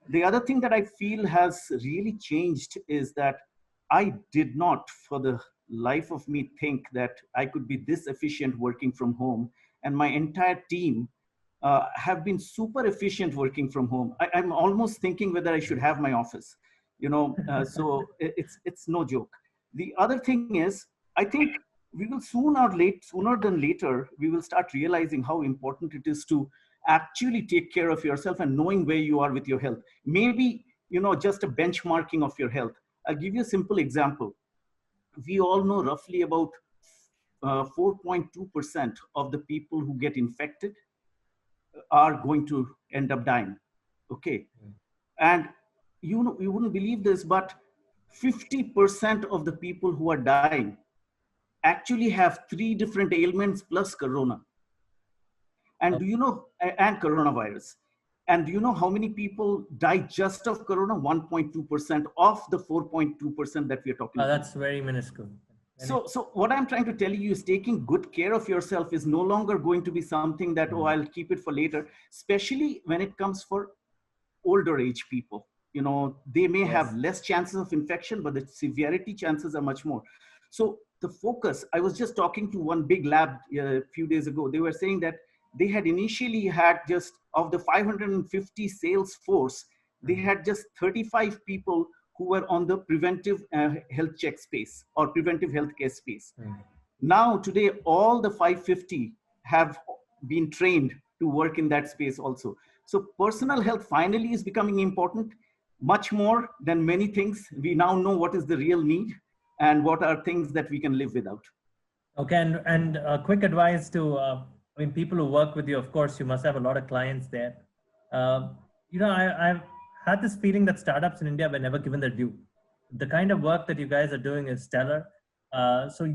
The other thing that I feel has really changed is that I did not for the life of me think that I could be this efficient working from home, and my entire team have been super efficient working from home. I'm almost thinking whether I should have my office, so it's no joke. The other thing is, I think we will sooner than later, we will start realizing how important it is to actually take care of yourself and knowing where you are with your health. Maybe, just a benchmarking of your health. I'll give you a simple example. We all know roughly about 4.2% of the people who get infected are going to end up dying. Okay. And you wouldn't believe this, but 50% of the people who are dying actually have 3 different ailments plus corona. And and coronavirus. And do you know how many people die just of corona? 1.2% of the 4.2% that we are talking about. That's very minuscule. So what I'm trying to tell you is taking good care of yourself is no longer going to be something that, I'll keep it for later, especially when it comes for older age people. They may have less chances of infection, but the severity chances are much more. So the focus, I was just talking to one big lab a few days ago. They were saying that they had initially had just of the 550 sales force, they had just 35 people who were on the preventive health check space or preventive healthcare space. Now, today, all the 550 have been trained to work in that space also. So personal health finally is becoming important, much more than many things. We now know what is the real need and what are things that we can live without. Okay, and quick advice to people who work with you. Of course, you must have a lot of clients there. I've had this feeling that startups in India were never given their due. The kind of work that you guys are doing is stellar. So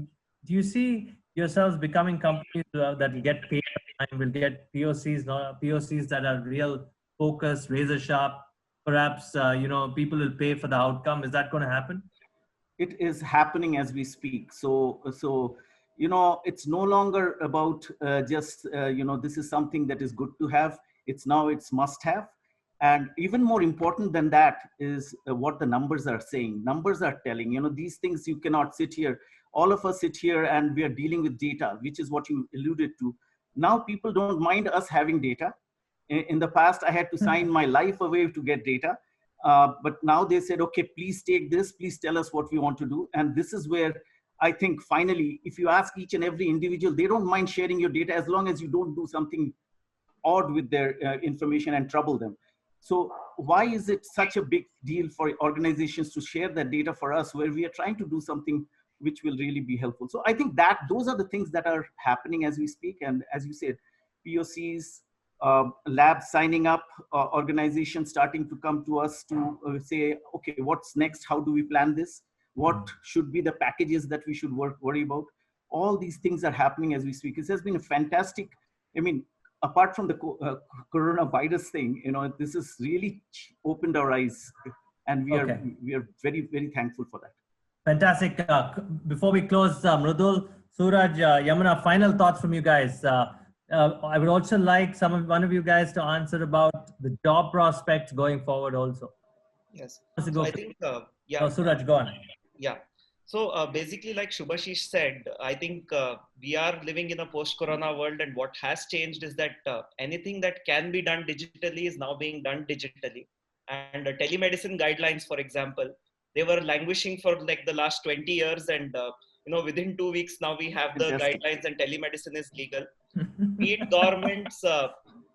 do you see yourselves becoming companies that will get paid and will get POCs, POCs that are real focused, razor sharp. Perhaps people will pay for the outcome. Is that going to happen? It is happening as we speak. So it's no longer about just this is something that is good to have. It's must have. And even more important than that is what the numbers are saying. Numbers are telling, these things you cannot sit here. All of us sit here and we are dealing with data, which is what you alluded to. Now people don't mind us having data. In the past, I had to sign my life away to get data. But now they said, okay, please take this, please tell us what we want to do. And this is where I think finally, if you ask each and every individual, they don't mind sharing your data as long as you don't do something odd with their information and trouble them. So why is it such a big deal for organizations to share that data for us where we are trying to do something which will really be helpful? So I think that those are the things that are happening as we speak. And as you said, POCs, labs signing up, organizations starting to come to us to say, okay, what's next? How do we plan this? What should be the packages that we should worry about? All these things are happening as we speak. It has been a fantastic, apart from the coronavirus thing, this has really opened our eyes, and we are very, very thankful for that. Fantastic. Before we close, Mradul, Suraj, Yamuna, final thoughts from you guys. I would also like one of you guys to answer about the job prospects going forward also. Yes. So I think, Suraj, go on. Yeah. So basically, like Subhasish said, I think we are living in a post-corona world, and what has changed is that anything that can be done digitally is now being done digitally. And telemedicine guidelines, for example, they were languishing for like the last 20 years, and within 2 weeks now we have the guidelines and telemedicine is legal. Be it governments,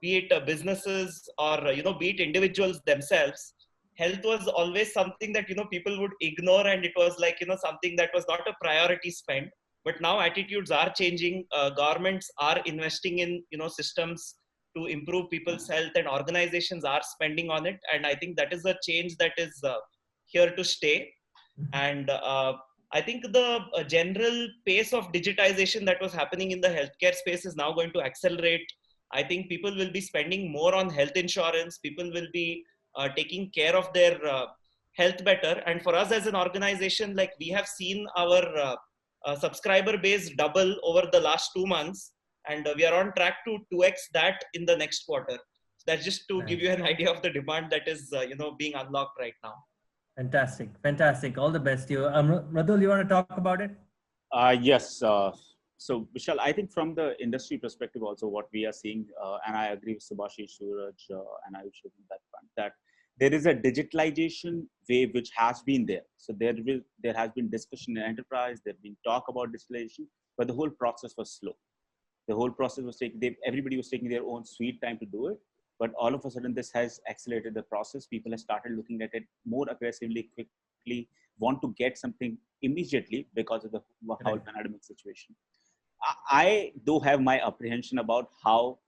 be it businesses, or be it individuals themselves, health was always something that people would ignore, and it was like something that was not a priority spend. But now attitudes are changing. Governments are investing in systems to improve people's health, and organizations are spending on it. And I think that is a change that is here to stay. And I think the general pace of digitization that was happening in the healthcare space is now going to accelerate. I think people will be spending more on health insurance. People will be taking care of their health better. And for us as an organization, like we have seen our subscriber base double over the last 2 months, and we are on track to 2x that in the next quarter. So that's just to give you an idea of the demand that is being unlocked right now. Fantastic, fantastic. All the best to you. Mradul, you want to talk about it? Yes. So, Vishal, I think from the industry perspective also what we are seeing, and I agree with Subhasish, Suraj, and Ayushi on that front, that there is a digitalization wave which has been there. So there has been discussion in enterprise, there has been talk about digitalization, but the whole process was slow. The whole process was everybody was taking their own sweet time to do it. But all of a sudden, this has accelerated the process. People have started looking at it more aggressively, quickly, want to get something immediately because of the whole pandemic situation. I do have my apprehension about how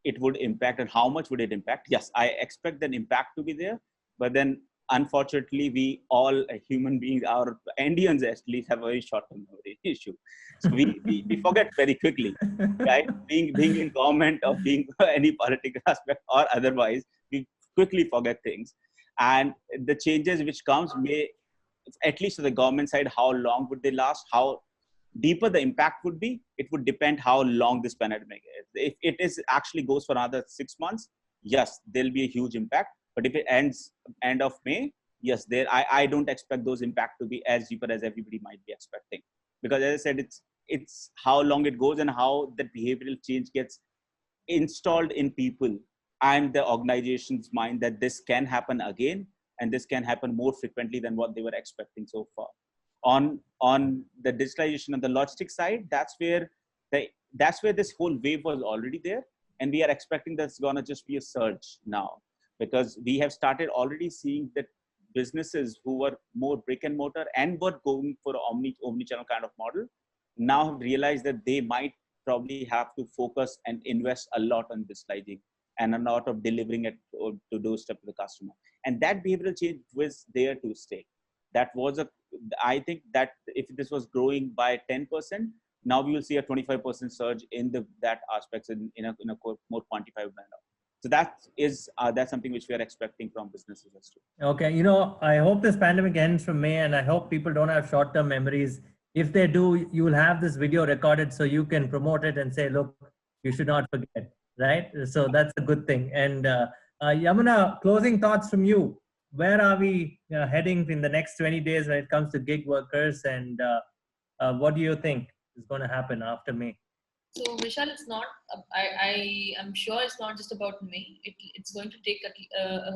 it would impact and how much would it impact. Yes, I expect an impact to be there, but then unfortunately, we all human beings, our Indians at least, have a very short-term memory issue. So we forget very quickly, right? Being in government or being any political aspect or otherwise, we quickly forget things. And the changes which comes may, at least to the government side, how long would they last? How deeper the impact would be? It would depend how long this pandemic is. If it is actually goes for another 6 months, yes, there'll be a huge impact. But if it ends end of May, yes, I don't expect those impact to be as deeper as everybody might be expecting. Because as I said, it's how long it goes and how the behavioral change gets installed in people and the organization's mind that this can happen again, and this can happen more frequently than what they were expecting so far. On the digitalization on the logistics side, that's where this whole wave was already there, and we are expecting that's gonna just be a surge now, because we have started already seeing that businesses who were more brick and mortar and were going for omni-channel kind of model now have realized that they might probably have to focus and invest a lot on digitalizing and a lot of delivering it to doorstep to the customer. And that behavioral change was there to stay. I think that if this was growing by 10%, now we will see a 25% surge in that aspects in a more quantified manner. So that's something which we are expecting from businesses as well. Okay, I hope this pandemic ends from May, and I hope people don't have short-term memories. If they do, you will have this video recorded so you can promote it and say, look, you should not forget, right? So that's a good thing. And Yamuna, closing thoughts from you. Where are we heading in the next 20 days when it comes to gig workers, and what do you think is going to happen after May? So Vishal, it's not. I am sure it's not just about me. It's going to take a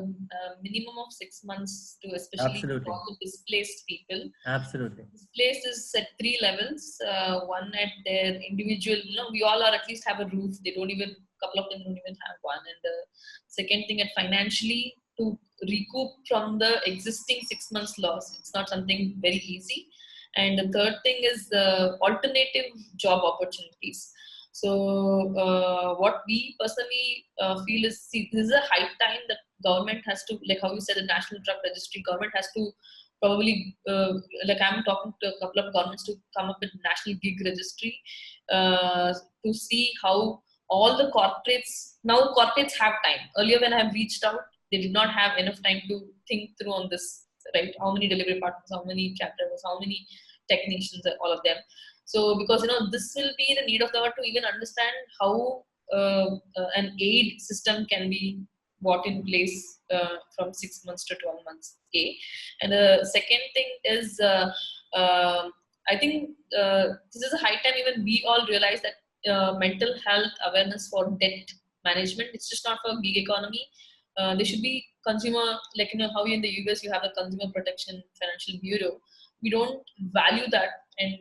minimum of 6 months to, especially for the displaced people. Absolutely. Displaced is at 3 levels. One at their individual. We all are at least have a roof. They don't even. Couple of them don't even have one. And the second thing, at financially to recoup from the existing 6 months loss. It's not something very easy. And the third thing is alternative job opportunities. So what we personally feel is, this is a high time that government has to, like how you said, the National Drug Registry, government has to probably, like I'm talking to a couple of governments to come up with national gig registry to see how all the corporates, now corporates have time. Earlier when I have reached out, they did not have enough time to think through on this, right? How many delivery partners, how many chapters, how many technicians, all of them. So because this will be the need of the hour to even understand how an aid system can be brought in place from 6 months to 12 months. Okay. And the second thing is, I think this is a high time even we all realize that mental health awareness for debt management, it's just not for gig economy. There should be consumer, like how in the US you have the Consumer Protection Financial Bureau. We don't value that, and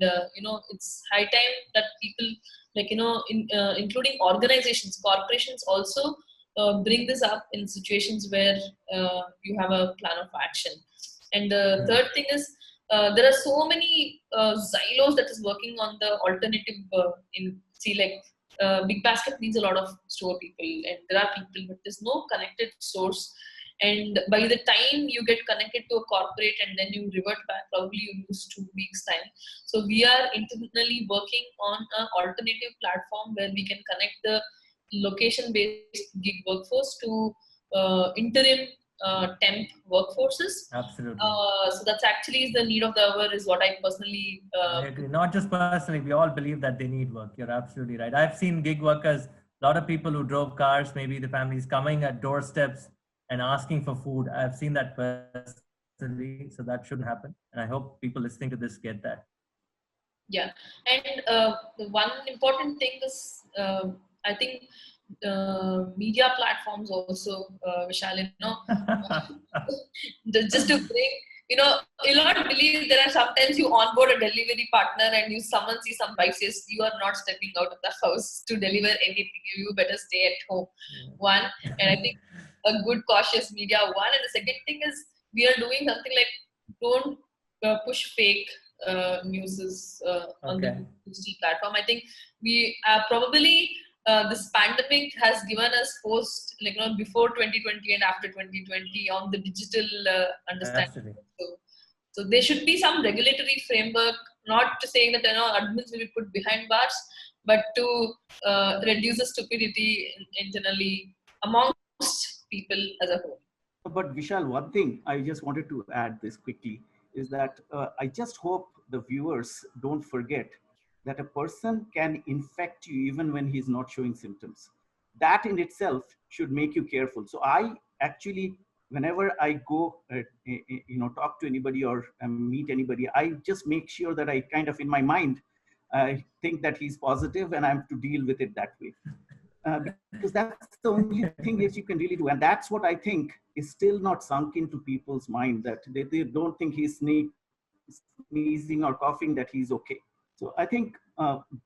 it's high time that people, like including organizations, corporations also bring this up in situations where you have a plan of action. And the third thing is, there are so many silos that is working on the alternative Big Basket needs a lot of store people, and there are people, but there's no connected source. And by the time you get connected to a corporate and then you revert back, probably you lose 2 weeks time. So we are internally working on an alternative platform where we can connect the location-based gig workforce to interim temp workforces. Absolutely. So that's actually the need of the hour, is what I personally I agree. Not just personally, we all believe that they need work. You're absolutely right. I've seen gig workers, a lot of people who drove cars, maybe the families coming at doorsteps and asking for food. I've seen that personally, so that shouldn't happen. And I hope people listening to this get that. Yeah. And the one important thing is, I think media platforms also, Vishal, just to bring, you'll not believe, there are sometimes you onboard a delivery partner and someone sees some bike, says you are not stepping out of the house to deliver anything. You better stay at home. One, and I think a good cautious media one. And the second thing is, we are doing something like, don't push fake news on the digital platform. I think we probably this pandemic has given us before 2020 and after 2020 on the digital understanding. So there should be some regulatory framework, not to saying that admins will be put behind bars, but to reduce the stupidity internally amongst people as a whole. But Vishal, one thing I just wanted to add this quickly is that I just hope the viewers don't forget that a person can infect you even when he's not showing symptoms. That in itself should make you careful. So I actually, whenever I go, talk to anybody or meet anybody, I just make sure that I kind of, in my mind, I think that he's positive and I have to deal with it that way. Because that's the only thing that you can really do. And that's what I think is still not sunk into people's mind, that they don't think he's sneezing or coughing, that he's okay. So I think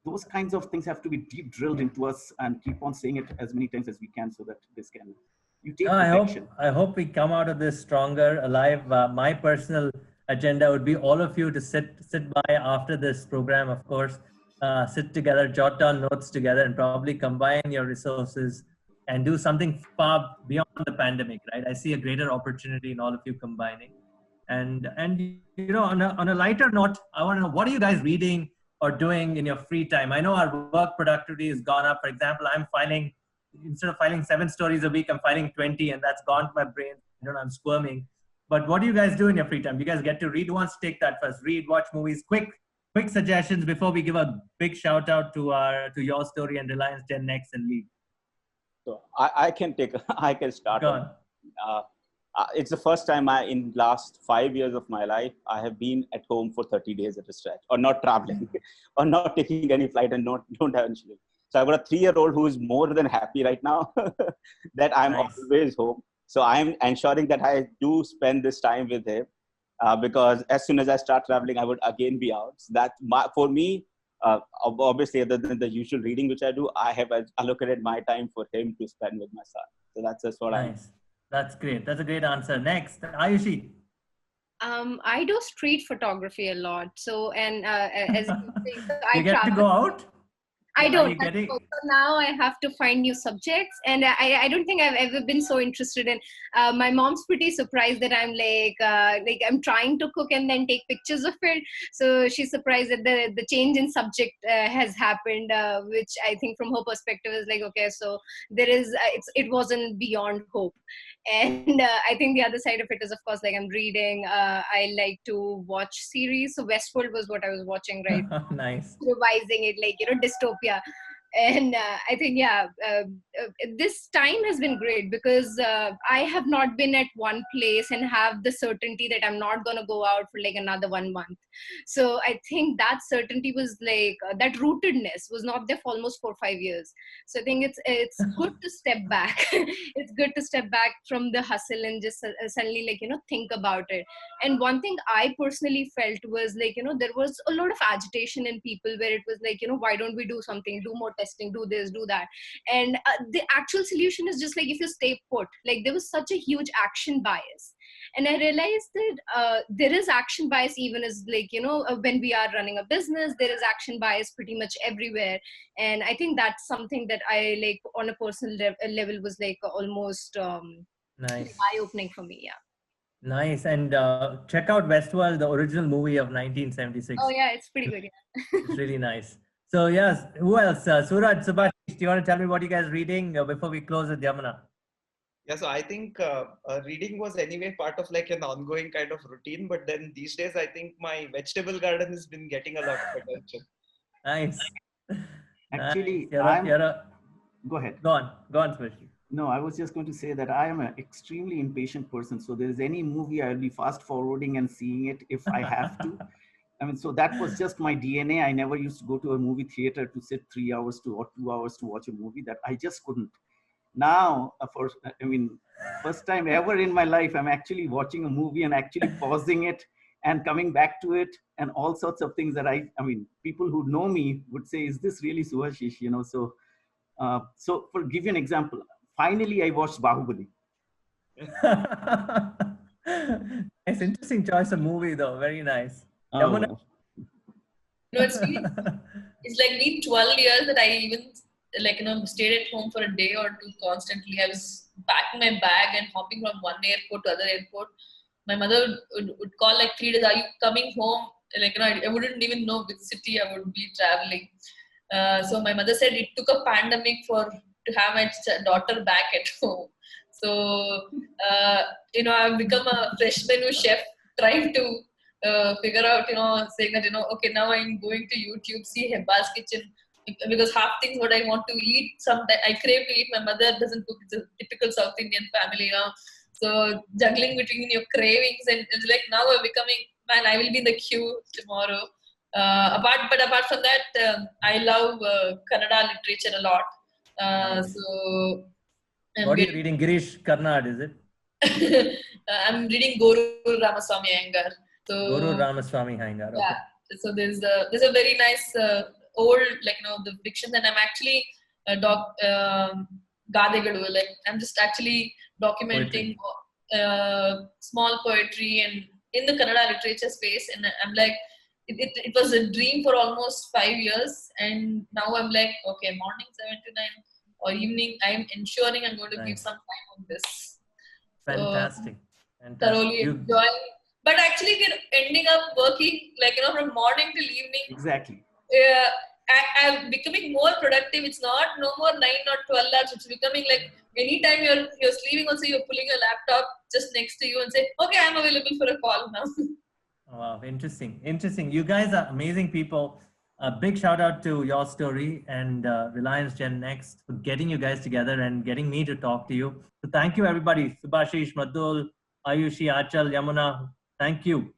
those kinds of things have to be deep drilled into us, and keep on saying it as many times as we can, so that this can, you take protection. I hope we come out of this stronger, alive. My personal agenda would be all of you to sit by after this program, of course, sit together, jot down notes together, and probably combine your resources and do something far beyond the pandemic, right? I see a greater opportunity in all of you combining. And on a lighter note, I want to know, what are you guys reading? or doing in your free time? I know our work productivity has gone up. For example, instead of filing 7 stories a week, I'm filing 20, and that's gone to my brain. I'm squirming. But what do you guys do in your free time? Do you guys get to read? Who wants to take that first? Read, watch movies. Quick suggestions before we give a big shout out to YourStory and Reliance GenNext and leave. So I can start. Go on. It's the first time in last 5 years of my life, I have been at home for 30 days at a stretch, or not traveling, or not taking any flight, and don't have any schedule. So I've got a 3-year-old who is more than happy right now that I'm always home. So I'm ensuring that I do spend this time with him because as soon as I start traveling, I would again be out. So for me, obviously, other than the usual reading which I do, I have allocated my time for him to spend with my son. So that's what I. Nice. That's great. That's a great answer. Next, Ayushi. I do street photography a lot. So, and as you say, you get to go out? I don't. So now I have to find new subjects, and I don't think I've ever been so interested in. My mom's pretty surprised that I'm like I'm trying to cook and then take pictures of it. So she's surprised that the change in subject has happened, which I think from her perspective is like, okay, so there is it wasn't beyond hope. And I think the other side of it is, of course, like I'm reading. I like to watch series. So Westworld was what I was watching, right? Nice. Revising it, like, dystopia. And I think, this time has been great because I have not been at one place and have the certainty that I'm not going to go out for like another 1 month. So I think that certainty was like, that rootedness was not there for almost 4 or 5 years. So I think it's good to step back. It's good to step back from the hustle and just suddenly like, think about it. And one thing I personally felt was like, there was a lot of agitation in people where it was like, why don't we do something, do more testing, do this, do that. And the actual solution is just like, if you stay put, like there was such a huge action bias. And I realized that there is action bias even as like, when we are running a business, there is action bias pretty much everywhere. And I think that's something that I like on a personal level was like almost nice, eye-opening for me. Yeah. Nice. And check out Westworld, the original movie of 1976. Oh yeah, it's pretty good. Yeah. It's really nice. So yes, who else? Suraj, Subhasish, do you want to tell me what you guys are reading before we close with Yamuna? Yeah, so I think reading was anyway part of like an ongoing kind of routine. But then these days, I think my vegetable garden has been getting a lot of attention. Nice. Actually, nice. Go ahead. Go on, Subhasish. No, I was just going to say that I am an extremely impatient person. So there is any movie, I'll be fast forwarding and seeing it if I have to. I mean, so that was just my DNA. I never used to go to a movie theater to sit 3 hours or 2 hours to watch a movie. That I just couldn't. Now, first time ever in my life, I'm actually watching a movie and actually pausing it and coming back to it and all sorts of things that I mean, people who know me would say, is this really Subhasish? So for give you an example, finally I watched Bahubali. It's interesting choice of movie though. Very nice. No, it's like been 12 years that I even stayed at home for a day or two constantly. I was packing my bag and hopping from one airport to other airport. My mother would call like 3 days, are you coming home? I wouldn't even know which city I would be traveling. So my mother said it took a pandemic to have my daughter back at home. So, I've become a fresh menu chef trying to figure out, saying that, okay, now I'm going to YouTube, see Hebba's kitchen, because half things what I want to eat, sometimes I crave to eat, my mother doesn't cook. It's a typical South Indian family, So juggling between your cravings and it's like now we're becoming, man, I will be in the queue tomorrow. Apart from that, I love Kannada literature a lot. What are you reading? Girish Karnad, is it? I'm reading Guru Ramaswamy Iyengar. So Guru Ramaswamy Iyengar. Okay. Yeah. So there's a very nice old the fictions, and I'm actually Gadegalu. I'm just actually documenting small poetry and in the Kannada literature space, and I'm like. It was a dream for almost 5 years, and now I'm like, okay, morning 7 to 9 or evening, I'm ensuring I'm going to give some time on this. Fantastic. Thoroughly enjoying. But actually, we're ending up working from morning till evening. Exactly. I'm becoming more productive. It's not no more 9 or 12 hours. It's becoming like anytime you're sleeping, also you're pulling your laptop just next to you and say, okay, I'm available for a call now. Wow, interesting. You guys are amazing people. A big shout out to YourStory and Reliance GenNext for getting you guys together and getting me to talk to you. So thank you, everybody. Subhasish, Mradul, Ayushi, Achal, Yamuna. Thank you.